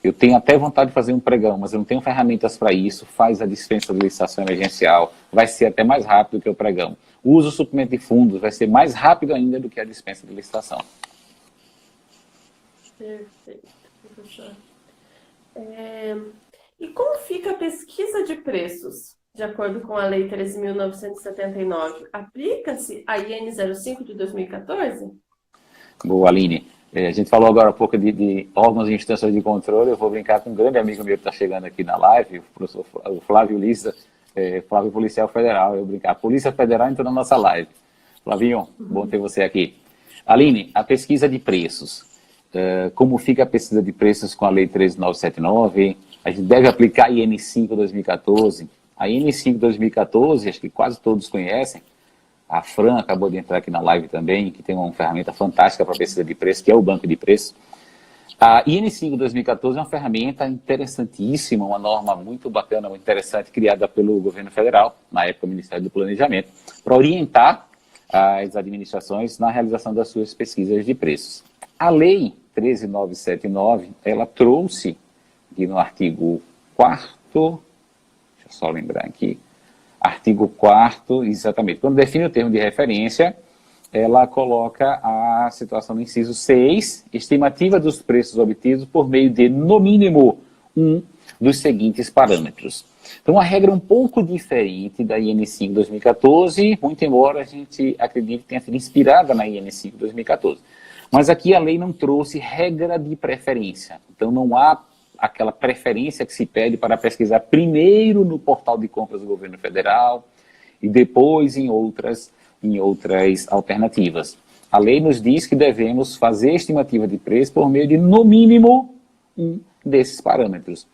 Eu tenho até vontade de fazer um pregão, mas eu não tenho ferramentas para isso. Faz a dispensa de licitação emergencial, vai ser até mais rápido que o pregão. Usa o suprimento de fundos, vai ser mais rápido ainda do que a dispensa de licitação.
Perfeito, professor. E como fica a pesquisa de preços? De acordo com a Lei 13.979, aplica-se a IN 05 de 2014?
Boa, Aline. A gente falou agora há pouco de órgãos e instâncias de controle. Eu vou brincar com um grande amigo meu que está chegando aqui na live, o professor Flávio Lissa, Flávio Policial Federal. Eu brincar, Polícia Federal entrou na nossa live. Flavinho, bom ter você aqui. Aline, a pesquisa de preços. Como fica a pesquisa de preços com a Lei 13.979? A gente deve aplicar a IN 5 2014. A IN 5 2014, acho que quase todos conhecem. A Fran acabou de entrar aqui na live também, que tem uma ferramenta fantástica para pesquisa de preço, que é o banco de preço. A IN5 2014 é uma ferramenta interessantíssima, uma norma muito bacana, muito interessante, criada pelo governo federal, na época o Ministério do Planejamento, para orientar as administrações na realização das suas pesquisas de preços. A Lei 13.979, ela trouxe, aqui no artigo 4º, deixa eu só lembrar aqui, artigo 4º, exatamente, quando define o termo de referência, ela coloca a situação no inciso 6, estimativa dos preços obtidos por meio de, no mínimo, um dos seguintes parâmetros. Então, uma regra um pouco diferente da IN5 2014, muito embora a gente acredite que tenha sido inspirada na IN5 2014. Mas aqui a lei não trouxe regra de preferência. Então, não há aquela preferência que se pede para pesquisar primeiro no portal de compras do governo federal e depois em outras alternativas. A lei nos diz que devemos fazer estimativa de preço por meio de, no mínimo, um desses parâmetros.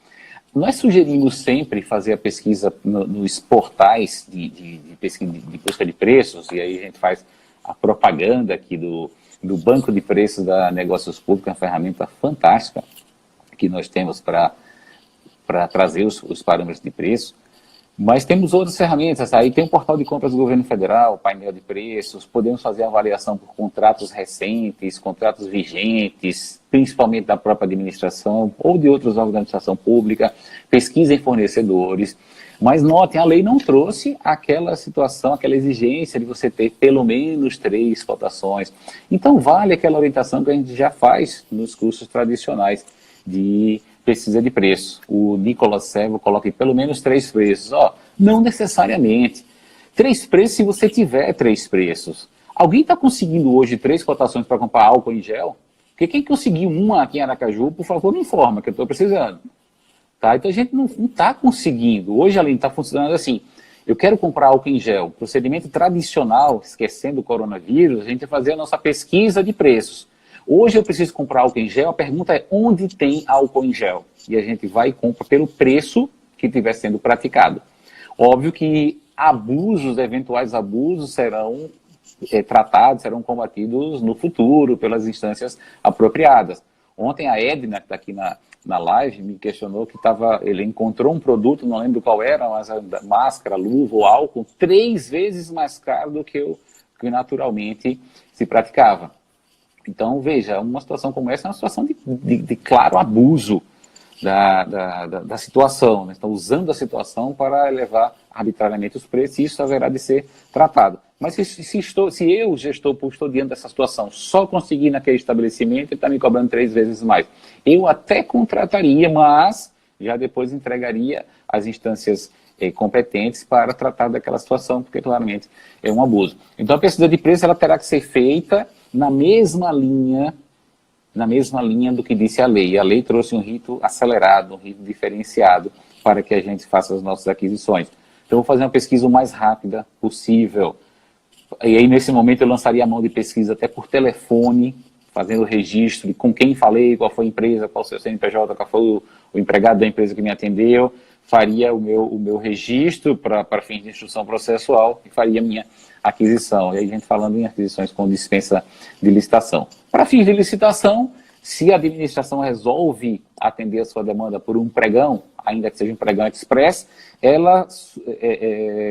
Nós sugerimos sempre fazer a pesquisa nos portais de pesquisa de busca de preços, e aí a gente faz a propaganda aqui do Banco de Preços da Negócios Públicos, uma ferramenta fantástica que nós temos para trazer os parâmetros de preço. Mas temos outras ferramentas, aí tem o portal de compras do governo federal, painel de preços, podemos fazer avaliação por contratos recentes, contratos vigentes, principalmente da própria administração ou de outros órgãos da administração pública, pesquisa em fornecedores. Mas notem, a lei não trouxe aquela situação, aquela exigência de você ter pelo menos 3 cotações. Então vale aquela orientação que a gente já faz nos cursos tradicionais de pesquisa de preço. O Nicolas Servo coloca pelo menos 3 preços. Não necessariamente. 3 preços se você tiver 3 preços. Alguém está conseguindo hoje 3 cotações para comprar álcool em gel? Porque quem conseguiu uma aqui em Aracaju, por favor, me informa, que eu estou precisando. Tá? Então a gente não está conseguindo. Hoje a lei está funcionando assim. Eu quero comprar álcool em gel. Procedimento tradicional, esquecendo o coronavírus, a gente vai fazer a nossa pesquisa de preços. Hoje eu preciso comprar álcool em gel, a pergunta é onde tem álcool em gel? E a gente vai e compra pelo preço que estiver sendo praticado. Óbvio que eventuais abusos serão tratados, serão combatidos no futuro pelas instâncias apropriadas. Ontem a Edna, que está aqui na live, me questionou que ele encontrou um produto, não lembro qual era, mas a máscara, luva ou álcool, 3 vezes mais caro do que o que naturalmente se praticava. Então, veja, uma situação como essa é uma situação de claro abuso da situação. Né? Estão usando a situação para elevar arbitrariamente os preços e isso haverá de ser tratado. Mas se eu, gestor público, estou diante dessa situação, só conseguir naquele estabelecimento, ele está me cobrando 3 vezes mais. Eu até contrataria, mas já depois entregaria às instâncias competentes para tratar daquela situação, porque claramente é um abuso. Então, a pesquisa de preço ela terá que ser feita na mesma linha do que disse a lei. A lei trouxe um rito acelerado, um rito diferenciado para que a gente faça as nossas aquisições. Então, eu vou fazer uma pesquisa o mais rápida possível. E aí, nesse momento, eu lançaria a mão de pesquisa até por telefone, fazendo o registro de com quem falei, qual foi a empresa, qual foi o CNPJ, qual foi o empregado da empresa que me atendeu, faria o meu registro para fins de instrução processual e faria a minha aquisição. E aí a gente falando em aquisições com dispensa de licitação. Para fins de licitação, se a administração resolve atender a sua demanda por um pregão, ainda que seja um pregão express, ela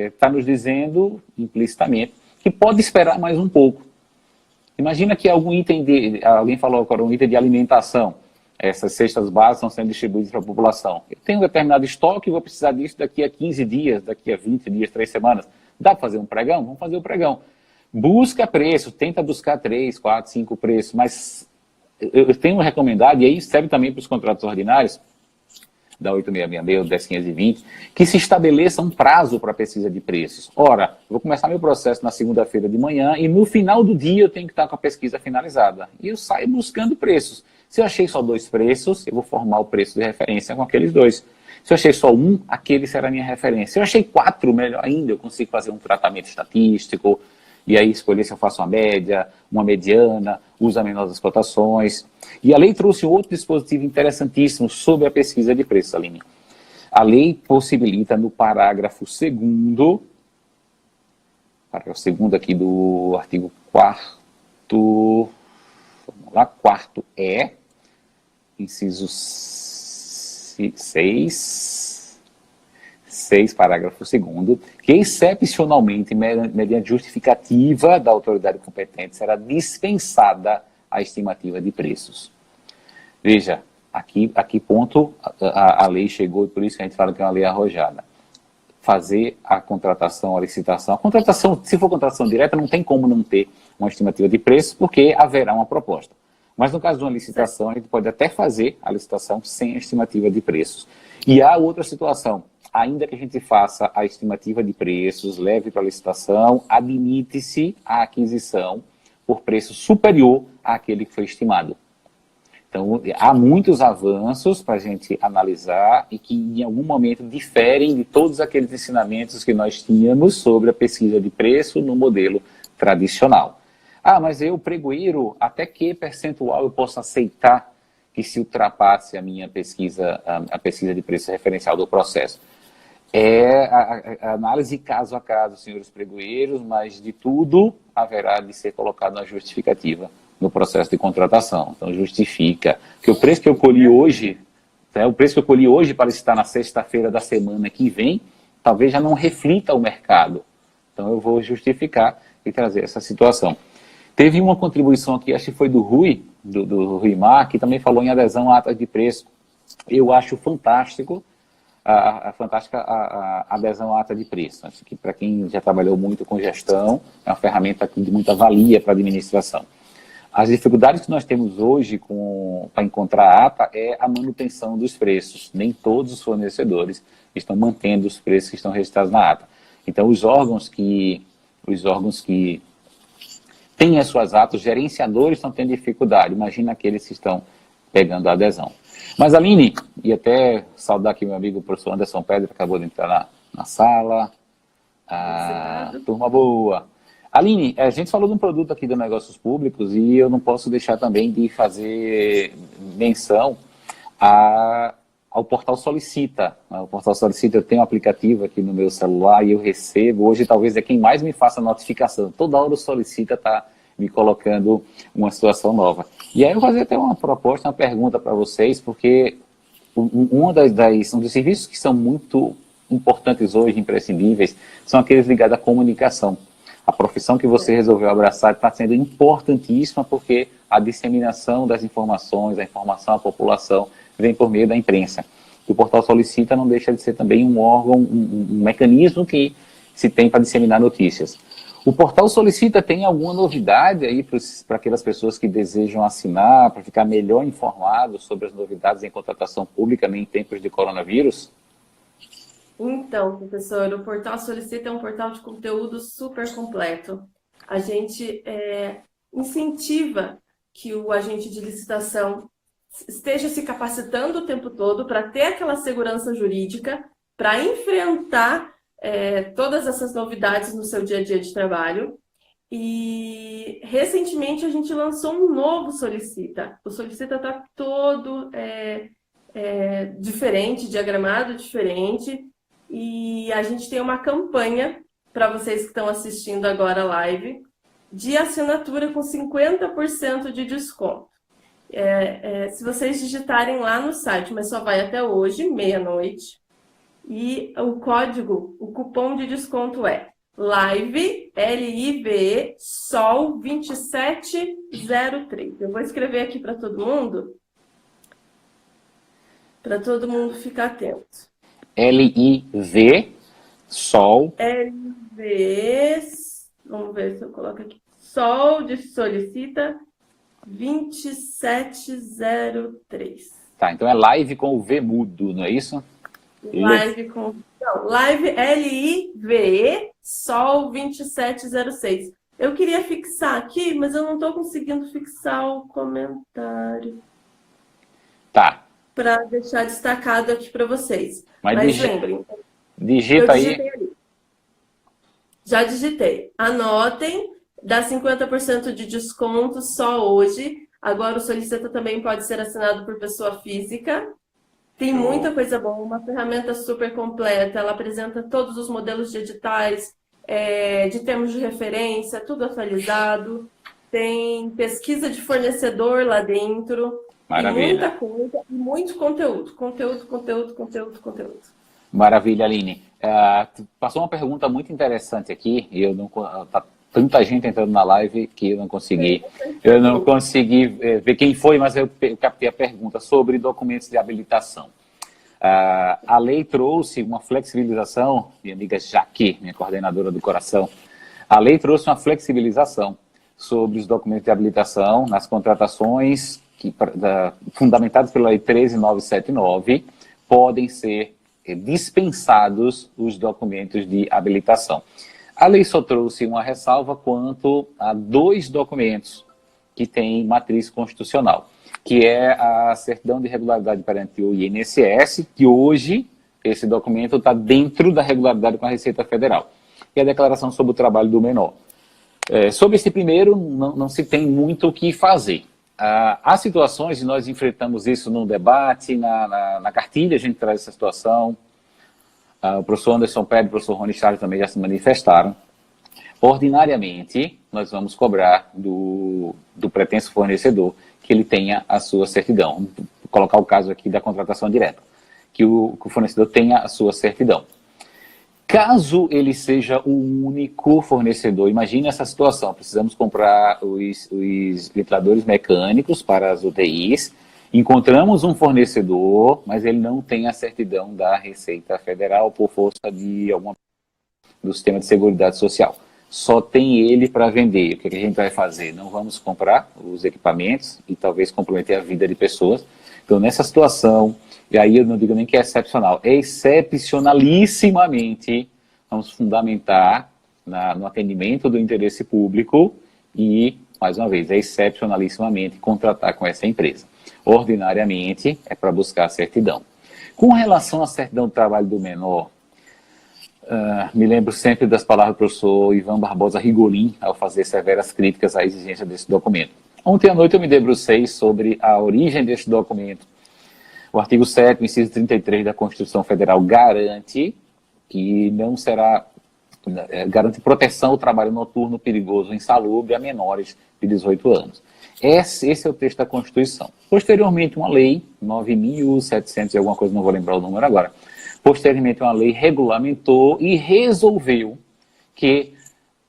está nos dizendo implicitamente que pode esperar mais um pouco. Imagina que alguém falou agora, um item de alimentação. Essas cestas básicas estão sendo distribuídas para a população. Eu tenho um determinado estoque e vou precisar disso daqui a 15 dias, daqui a 20 dias, 3 semanas. Dá para fazer um pregão? Vamos fazer o pregão. Busca preço, tenta buscar 3, 4, 5 preços, mas eu tenho recomendado, e aí serve também para os contratos ordinários, da 8666 ou 10520, que se estabeleça um prazo para a pesquisa de preços. Ora, eu vou começar meu processo na segunda-feira de manhã e no final do dia eu tenho que estar com a pesquisa finalizada. E eu saio buscando preços. Se eu achei só 2 preços, eu vou formar o preço de referência com aqueles 2. Se eu achei só 1, aquele será a minha referência. Se eu achei 4, melhor ainda, eu consigo fazer um tratamento estatístico, e aí escolher se eu faço uma média, uma mediana, uso a menor das cotações. E a lei trouxe outro dispositivo interessantíssimo sobre a pesquisa de preços, Aline. A lei possibilita no parágrafo 2º aqui do artigo 4º, vamos lá, 4º inciso 6, parágrafo 2º, que excepcionalmente, mediante justificativa da autoridade competente, será dispensada a estimativa de preços. Veja, a que ponto a lei chegou, e por isso que a gente fala que é uma lei arrojada. Fazer a contratação, a licitação. A contratação, se for contratação direta, não tem como não ter uma estimativa de preço, porque haverá uma proposta. Mas no caso de uma licitação, a gente pode até fazer a licitação sem a estimativa de preços. E há outra situação. Ainda que a gente faça a estimativa de preços, leve para a licitação, admite-se a aquisição por preço superior àquele que foi estimado. Então, há muitos avanços para a gente analisar e que, em algum momento, diferem de todos aqueles ensinamentos que nós tínhamos sobre a pesquisa de preço no modelo tradicional. Ah, mas eu, pregoeiro, até que percentual eu posso aceitar que se ultrapasse a minha pesquisa, a pesquisa de preço referencial do processo? É a análise caso a caso, senhores pregoeiros, mas de tudo haverá de ser colocado na justificativa no processo de contratação. Então, justifica que o preço que eu colhi hoje, né, o preço que eu colhi hoje para estar na sexta-feira da semana que vem, talvez já não reflita o mercado. Então, eu vou justificar e trazer essa situação. Teve uma contribuição aqui, acho que foi do Rui, do Rui Mar, que também falou em adesão à ata de preço. Eu acho fantástico fantástica a adesão à ata de preço. Acho que para quem já trabalhou muito com gestão, é uma ferramenta de muita valia para a administração. As dificuldades que nós temos hoje para encontrar a ata é a manutenção dos preços. Nem todos os fornecedores estão mantendo os preços que estão registrados na ata. Então, os órgãos que têm as suas atas, os gerenciadores estão tendo dificuldade. Imagina aqueles que estão pegando a adesão. Mas, Aline, e até saudar aqui meu amigo o professor Anderson Pedro, que acabou de entrar na sala. Turma boa. Aline, a gente falou de um produto aqui do Negócios Públicos e eu não posso deixar também de fazer menção ao Portal Solicita. O Portal Solicita, eu tenho um aplicativo aqui no meu celular e eu recebo, hoje talvez é quem mais me faça notificação. Toda hora o Solicita está me colocando uma situação nova. E aí eu vou fazer até uma proposta, uma pergunta para vocês, porque um dos serviços que são muito importantes hoje, imprescindíveis, são aqueles ligados à comunicação. A profissão que você resolveu abraçar está sendo importantíssima porque a disseminação das informações, a informação à população, vem por meio da imprensa. E o Portal Solicita não deixa de ser também um órgão, um mecanismo que se tem para disseminar notícias. O Portal Solicita tem alguma novidade aí para aquelas pessoas que desejam assinar, para ficar melhor informado sobre as novidades em contratação pública em tempos de coronavírus?
Então, professor, o Portal Solicita é um portal de conteúdo super completo. A gente incentiva que o agente de licitação esteja se capacitando o tempo todo para ter aquela segurança jurídica, para enfrentar todas essas novidades no seu dia a dia de trabalho. E recentemente a gente lançou um novo Solicita. O Solicita está todo diferente, diagramado diferente. E a gente tem uma campanha para vocês que estão assistindo agora a live de assinatura com 50% de desconto. Se vocês digitarem lá no site, mas só vai até hoje, meia-noite, e o cupom de desconto é LIVE, L-I-V-E, SOL 2703. Eu vou escrever aqui para todo mundo ficar atento.
L-I-V, SOL.
L-V, vamos ver se eu coloco aqui. SOL de Solicita 2703.
Tá, então é live com o V mudo, não é isso?
Live com... Não, live L-I-V-E, SOL 2706. Eu queria fixar aqui, mas eu não estou conseguindo fixar o comentário.
Tá.
Para deixar destacado aqui para vocês.
Mas
lembrem.
Digita aí.
Ali. Já digitei. Anotem, dá 50% de desconto só hoje. Agora o Solicita também pode ser assinado por pessoa física. Tem muita coisa boa, uma ferramenta super completa. Ela apresenta todos os modelos de editais, de termos de referência, tudo atualizado. Tem pesquisa de fornecedor lá dentro. Tem
Maravilha.
muita coisa e muito conteúdo. Conteúdo.
Maravilha, Aline. Tu passou uma pergunta muito interessante aqui, e eu não, tá tanta gente entrando na live que eu não consegui ver quem foi, mas eu captei a pergunta sobre documentos de habilitação. A lei trouxe uma flexibilização, minha amiga Jaque, minha coordenadora do coração, a lei trouxe uma flexibilização sobre os documentos de habilitação nas contratações fundamentadas pela Lei 13.979, podem ser dispensados os documentos de habilitação. A lei só trouxe uma ressalva quanto a 2 documentos que têm matriz constitucional, que é a certidão de regularidade perante o INSS, que hoje esse documento está dentro da regularidade com a Receita Federal, e a declaração sobre o trabalho do menor. Sobre esse primeiro, não se tem muito o que fazer. Há situações, e nós enfrentamos isso no debate, na cartilha a gente traz essa situação, o professor Anderson Pérez e o professor Rony Charles também já se manifestaram. Ordinariamente, nós vamos cobrar do pretenso fornecedor que ele tenha a sua certidão. Vou colocar o caso aqui da contratação direta, que o fornecedor tenha a sua certidão. Caso ele seja o único fornecedor, imagine essa situação, precisamos comprar os ventiladores mecânicos para as UTIs, encontramos um fornecedor, mas ele não tem a certidão da Receita Federal por força de do sistema de Seguridade Social. Só tem ele para vender. O que a gente vai fazer? Não vamos comprar os equipamentos e talvez comprometer a vida de pessoas. Então, nessa situação, e aí eu não digo nem que é excepcional, é excepcionalissimamente, vamos fundamentar no atendimento do interesse público e, mais uma vez, é excepcionalissimamente contratar com essa empresa. Ordinariamente, é para buscar a certidão. Com relação à certidão do trabalho do menor, me lembro sempre das palavras do professor Ivan Barbosa Rigolin, ao fazer severas críticas à exigência desse documento. Ontem à noite eu me debrucei sobre a origem deste documento. O artigo 7º, inciso 33 da Constituição Federal garante que não será, garante proteção ao trabalho noturno perigoso, insalubre a menores de 18 anos. Esse é o texto da Constituição. Posteriormente, uma lei, 9.700 e alguma coisa, não vou lembrar o número agora, posteriormente uma lei regulamentou e resolveu que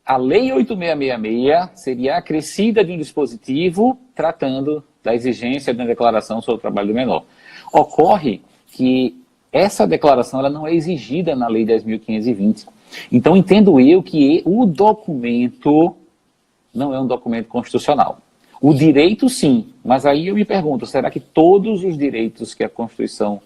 a Lei 8.666 seria acrescida de um dispositivo tratando da exigência da declaração sobre o trabalho do menor. Ocorre que essa declaração ela não é exigida na Lei 10.520. Então, entendo eu que o documento não é um documento constitucional. O direito, sim, mas aí eu me pergunto, será que todos os direitos que a Constituição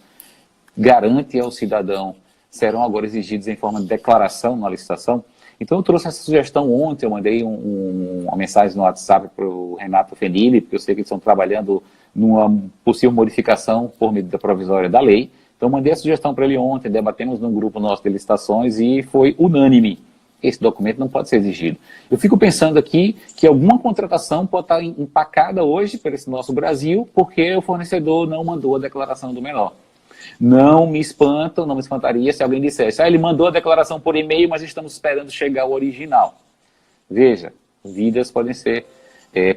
garante ao cidadão serão agora exigidos em forma de declaração na licitação? Então eu trouxe essa sugestão ontem, eu mandei uma mensagem no WhatsApp para o Renato Fenili, porque eu sei que eles estão trabalhando numa possível modificação por medida provisória da lei. Então eu mandei a sugestão para ele ontem, debatemos num grupo nosso de licitações e foi unânime. Esse documento não pode ser exigido. Eu fico pensando aqui que alguma contratação pode estar empacada hoje por esse nosso Brasil, porque o fornecedor não mandou a declaração do menor. Não me espantaria se alguém dissesse, ele mandou a declaração por e-mail, mas estamos esperando chegar o original. Veja, vidas podem ser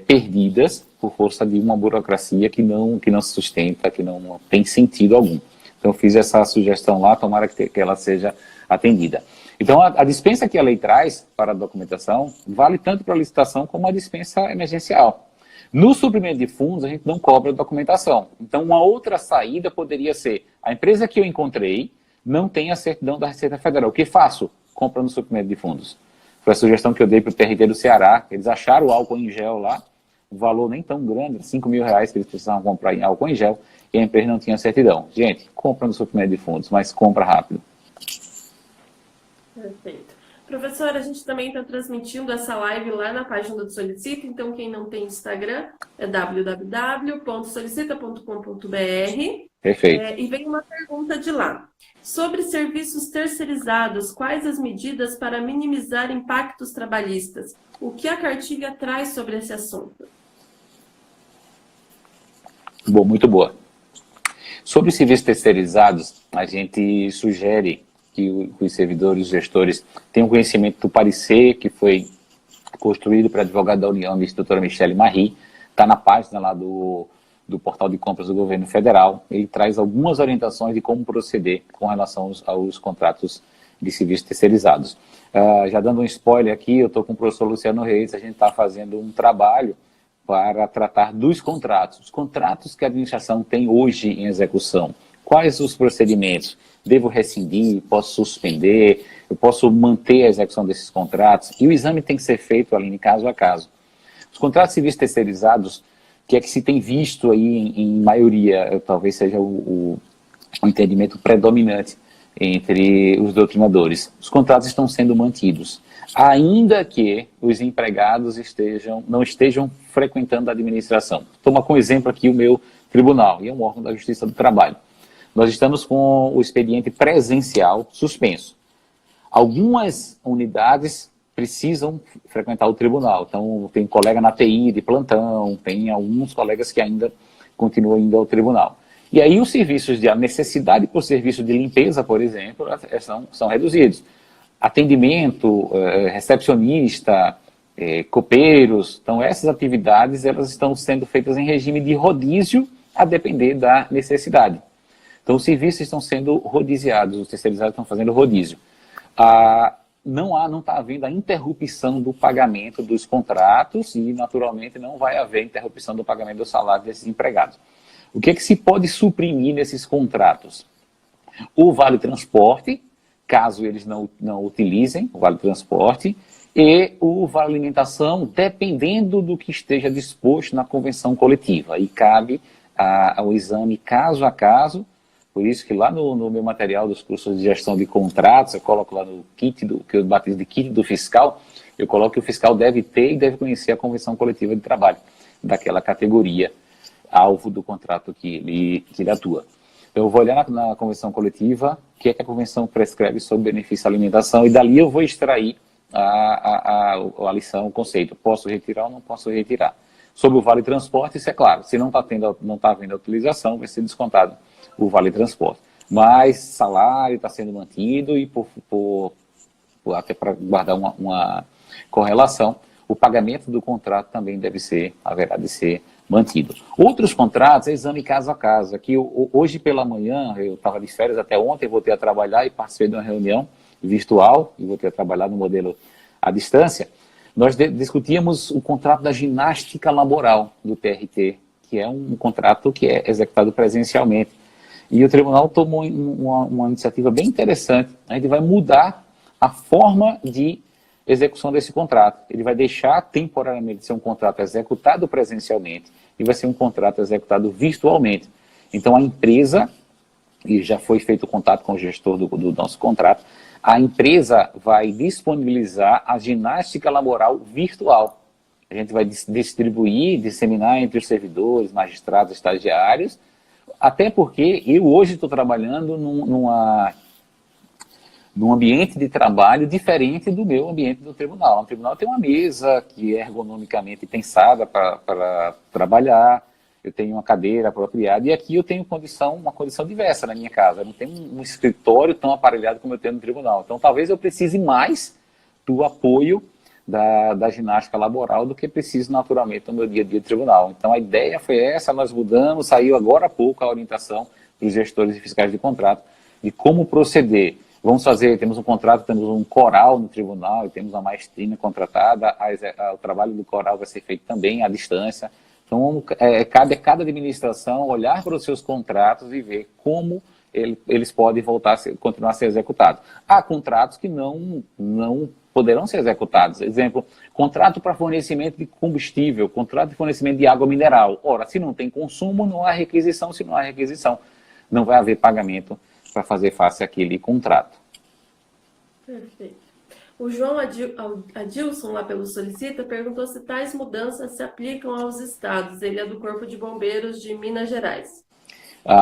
perdidas por força de uma burocracia que não se sustenta, que não tem sentido algum. Então eu fiz essa sugestão lá, tomara que ela seja atendida. Então a dispensa que a lei traz para a documentação vale tanto para a licitação como a dispensa emergencial. No suprimento de fundos, a gente não cobra documentação. Então, uma outra saída poderia ser, a empresa que eu encontrei não tem a certidão da Receita Federal. O que faço? Compra no suprimento de fundos. Foi a sugestão que eu dei para o TRT do Ceará. Eles acharam o álcool em gel lá, um valor nem tão grande, R$5.000 que eles precisavam comprar em álcool em gel, e a empresa não tinha certidão. Gente, compra no suprimento de fundos, mas compra rápido.
Perfeito. Professora, a gente também está transmitindo essa live lá na página do Solicita, então quem não tem Instagram é www.solicita.com.br.
Perfeito.
E vem uma pergunta de lá. Sobre serviços terceirizados, quais as medidas para minimizar impactos trabalhistas? O que a cartilha traz sobre esse assunto?
Bom, muito boa. Sobre os serviços terceirizados, a gente sugere que os servidores, os gestores, tenham conhecimento do parecer que foi construído para advogado da União, a doutora Michele Marie, está na página lá do do portal de compras do governo federal. Ele traz algumas orientações de como proceder com relação aos contratos de serviços terceirizados. Já dando um spoiler aqui, eu estou com o professor Luciano Reis, a gente está fazendo um trabalho para tratar dos contratos. Os contratos que a administração tem hoje em execução. Quais os procedimentos? Devo rescindir? Posso suspender? Eu posso manter a execução desses contratos? E o exame tem que ser feito, Aline, caso a caso. Os contratos de serviços terceirizados, que é que se tem visto aí em maioria, talvez seja o entendimento predominante entre os doutrinadores. Os contratos estão sendo mantidos, ainda que os empregados não estejam frequentando a administração. Toma como exemplo aqui o meu tribunal, e é um órgão da Justiça do Trabalho. Nós estamos com o expediente presencial suspenso. Algumas unidades precisam frequentar o tribunal. Então, tem colega na TI de plantão, tem alguns colegas que ainda continuam indo ao tribunal. E aí os serviços a necessidade por serviço de limpeza, por exemplo, são reduzidos. Atendimento, recepcionista, copeiros, então essas atividades elas estão sendo feitas em regime de rodízio a depender da necessidade. Então os serviços estão sendo rodiziados, os terceirizados estão fazendo rodízio. Não está havendo a interrupção do pagamento dos contratos e, naturalmente, não vai haver interrupção do pagamento do salário desses empregados. O que é que se pode suprimir nesses contratos? O vale-transporte, caso eles não utilizem o vale-transporte, e o vale-alimentação, dependendo do que esteja disposto na convenção coletiva. E cabe ao exame caso a caso. Por isso que lá no meu material dos cursos de gestão de contratos, eu coloco lá no kit, que eu batizo de kit do fiscal, eu coloco que o fiscal deve ter e deve conhecer a convenção coletiva de trabalho daquela categoria, alvo do contrato que ele atua. Eu vou olhar na convenção coletiva o que é que a convenção prescreve sobre benefício à alimentação e dali eu vou extrair a lição, o conceito. Posso retirar ou não posso retirar? Sobre o vale-transporte, isso é claro. Se não está havendo a utilização, vai ser descontado o vale-transporte. Mas salário está sendo mantido e até para guardar uma correlação, o pagamento do contrato também haverá de ser mantido. Outros contratos é exame caso a caso. Aqui, hoje pela manhã, eu estava de férias até ontem, voltei a trabalhar e participei de uma reunião virtual, e voltei a trabalhar no modelo à distância. Nós discutíamos o contrato da ginástica laboral do TRT, que é um contrato que é executado presencialmente. E o tribunal tomou uma iniciativa bem interessante. A gente vai mudar a forma de execução desse contrato. Ele vai deixar temporariamente de ser um contrato executado presencialmente e vai ser um contrato executado virtualmente. Então a empresa, e já foi feito contato com o gestor do nosso contrato, a empresa vai disponibilizar a ginástica laboral virtual. A gente vai distribuir, disseminar entre os servidores, magistrados, estagiários, até porque eu hoje estou trabalhando num ambiente de trabalho diferente do meu ambiente do tribunal. O tribunal tem uma mesa que é ergonomicamente pensada para trabalhar, eu tenho uma cadeira apropriada, e aqui eu tenho uma condição diversa na minha casa. Eu não tenho um escritório tão aparelhado como eu tenho no tribunal. Então, talvez eu precise mais do apoio da ginástica laboral do que preciso naturalmente no meu dia a dia de tribunal. Então, a ideia foi essa, nós mudamos, saiu agora há pouco a orientação para os gestores e fiscais de contrato de como proceder. Temos um contrato, temos um coral no tribunal e temos uma maestrina contratada, o trabalho do coral vai ser feito também à distância. Então, cabe a cada administração olhar para os seus contratos e ver como eles podem continuar a ser executados. Há contratos que não poderão ser executados. Exemplo, contrato para fornecimento de combustível, contrato de fornecimento de água mineral. Ora, se não tem consumo, não há requisição. Se não há requisição, não vai haver pagamento para fazer face àquele contrato.
Perfeito. O João Adilson, lá pelo Solicita, perguntou se tais mudanças se aplicam aos estados. Ele é do Corpo de Bombeiros de Minas Gerais.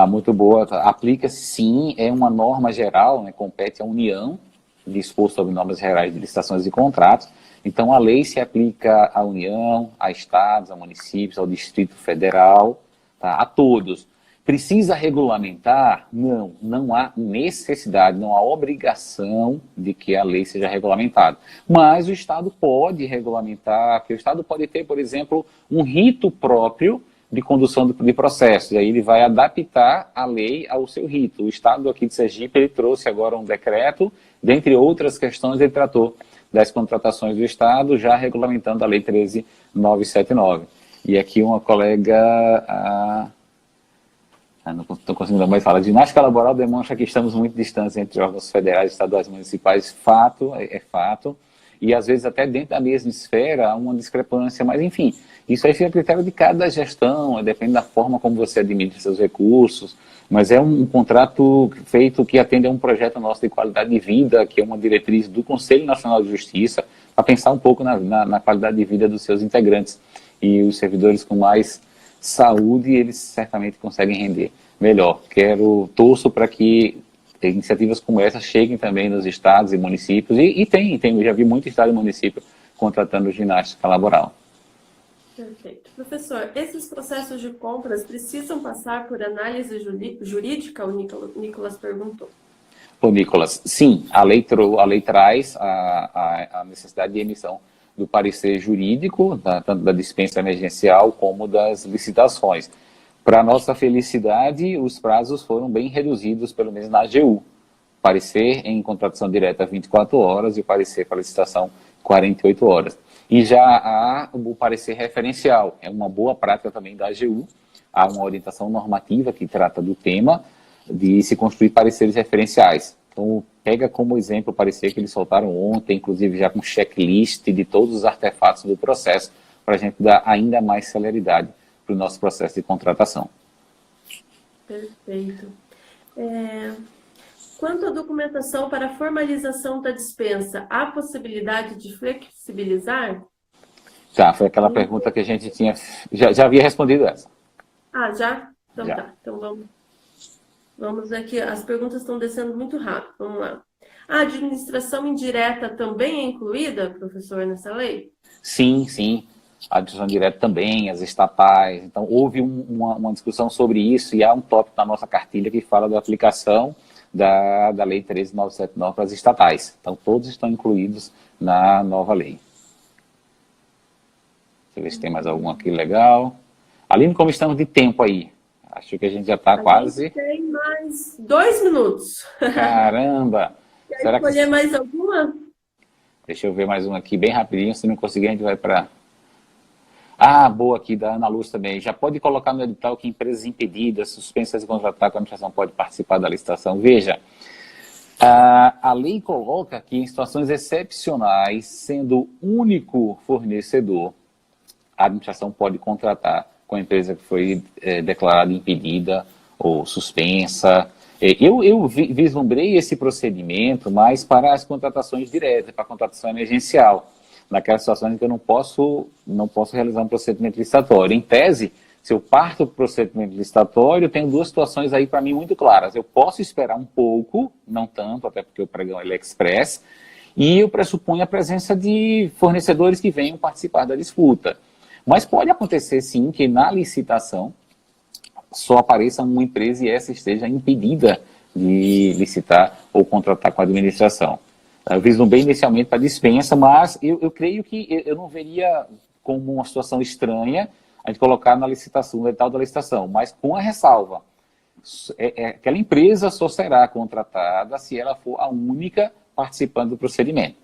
Muito boa. Aplica-se sim, é uma norma geral, né, compete à União, disposto sobre normas gerais de licitações e contratos. Então, a lei se aplica à União, a estados, a municípios, ao Distrito Federal, tá, a todos. Precisa regulamentar? Não há necessidade, não há obrigação de que a lei seja regulamentada. Mas o Estado pode regulamentar, porque o Estado pode ter, por exemplo, um rito próprio de condução de processos. E aí ele vai adaptar a lei ao seu rito. O Estado aqui de Sergipe, ele trouxe agora um decreto, dentre outras questões, ele tratou das contratações do Estado, já regulamentando a Lei 13.979. E aqui uma colega, não estou conseguindo mais falar, ginástica laboral demonstra que estamos muito distantes entre órgãos federais, estaduais e municipais. Fato, é fato. E às vezes até dentro da mesma esfera há uma discrepância, mas enfim, isso aí fica a critério de cada gestão, depende da forma como você administra seus recursos, mas é um contrato feito que atende a um projeto nosso de qualidade de vida, que é uma diretriz do Conselho Nacional de Justiça, para pensar um pouco na qualidade de vida dos seus integrantes. E os servidores com mais saúde, eles certamente conseguem render melhor. Torço para que iniciativas como essa cheguem também nos estados e municípios, e tem, eu já vi muito estado e município contratando ginástica laboral.
Perfeito. Professor, esses processos de compras precisam passar por análise jurídica? O Nicolas perguntou.
Ô, Nicolas, sim, a lei traz a necessidade de emissão do parecer jurídico, tanto da dispensa emergencial como das licitações. Para nossa felicidade, os prazos foram bem reduzidos, pelo menos na AGU. Parecer em contratação direta 24 horas e o parecer para licitação 48 horas. E já há o parecer referencial, é uma boa prática também da AGU. Há uma orientação normativa que trata do tema de se construir pareceres referenciais. Então, pega como exemplo o parecer que eles soltaram ontem, inclusive já com checklist de todos os artefatos do processo, para a gente dar ainda mais celeridade para o nosso processo de contratação.
Perfeito. Quanto à documentação para a formalização da dispensa, há possibilidade de flexibilizar?
Tá, foi aquela pergunta que a gente tinha... Já havia respondido essa.
Ah, já? Então
já.
Tá. Então vamos aqui. As perguntas estão descendo muito rápido. Vamos lá. A administração indireta também é incluída, professor, nessa lei?
Sim, sim. A administração direta também, as estatais. Então, houve uma discussão sobre isso e há um tópico na nossa cartilha que fala da aplicação da Lei 13.979 para as estatais. Então, todos estão incluídos na nova lei. Deixa eu ver se tem mais algum aqui legal. Aline, como estamos de tempo aí? Acho que a gente já está quase...
Gente tem mais 2 minutos.
Caramba!
Quer escolher mais alguma?
Deixa eu ver mais um aqui, bem rapidinho. Se não conseguir, a gente vai para... boa aqui, da Ana Luz também. Já pode colocar no edital que empresas impedidas, suspensas de contratar com a administração pode participar da licitação. Veja, a lei coloca que em situações excepcionais, sendo o único fornecedor, a administração pode contratar com a empresa que foi declarada impedida ou suspensa. Eu vislumbrei esse procedimento, mas para as contratações diretas, para a contratação emergencial, naquelas situações em que eu não posso realizar um procedimento licitatório. Em tese, se eu parto para o procedimento licitatório, eu tenho 2 situações aí para mim muito claras. Eu posso esperar um pouco, não tanto, até porque o pregão ele é express, e eu pressuponho a presença de fornecedores que venham participar da disputa. Mas pode acontecer, sim, que na licitação só apareça uma empresa e essa esteja impedida de licitar ou contratar com a administração. Eu vislumbrei inicialmente para dispensa, mas eu creio que eu não veria como uma situação estranha a gente colocar na licitação, no edital da licitação, mas com a ressalva. Aquela empresa só será contratada se ela for a única participando do procedimento.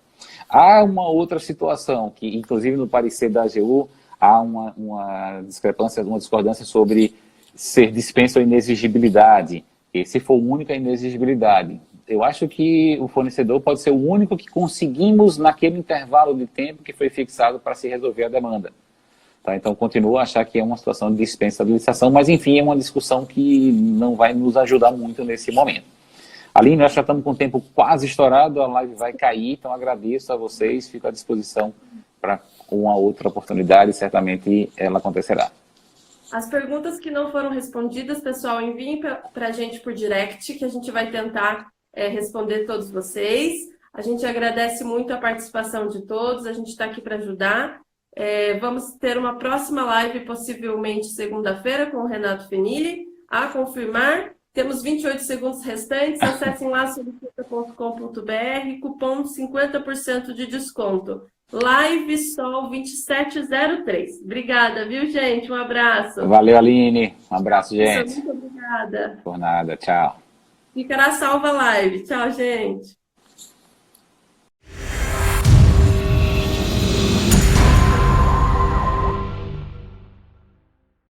Há uma outra situação, que inclusive no parecer da AGU, há uma discrepância, uma discordância sobre ser dispensa ou inexigibilidade. E se for única inexigibilidade, eu acho que o fornecedor pode ser o único que conseguimos naquele intervalo de tempo que foi fixado para se resolver a demanda. Tá? Então, continuo a achar que é uma situação de dispensa de licitação, mas, enfim, é uma discussão que não vai nos ajudar muito nesse momento. Aline, nós já estamos com o tempo quase estourado, a live vai cair, então agradeço a vocês, fico à disposição para uma outra oportunidade, certamente ela acontecerá.
As perguntas que não foram respondidas, pessoal, enviem para a gente por direct, que a gente vai tentar responder todos vocês. A gente agradece muito a participação de todos, a gente está aqui para ajudar. Vamos ter uma próxima live, possivelmente segunda-feira, com o Renato Fenili, a confirmar. Temos 28 segundos restantes, acessem lá solicita.com.br, cupom 50% de desconto. Live Sol 2703. Obrigada, viu, gente? Um abraço.
Valeu, Aline. Um abraço, gente.
Muito obrigada.
Por nada, tchau.
Fica na salva live. Tchau, gente.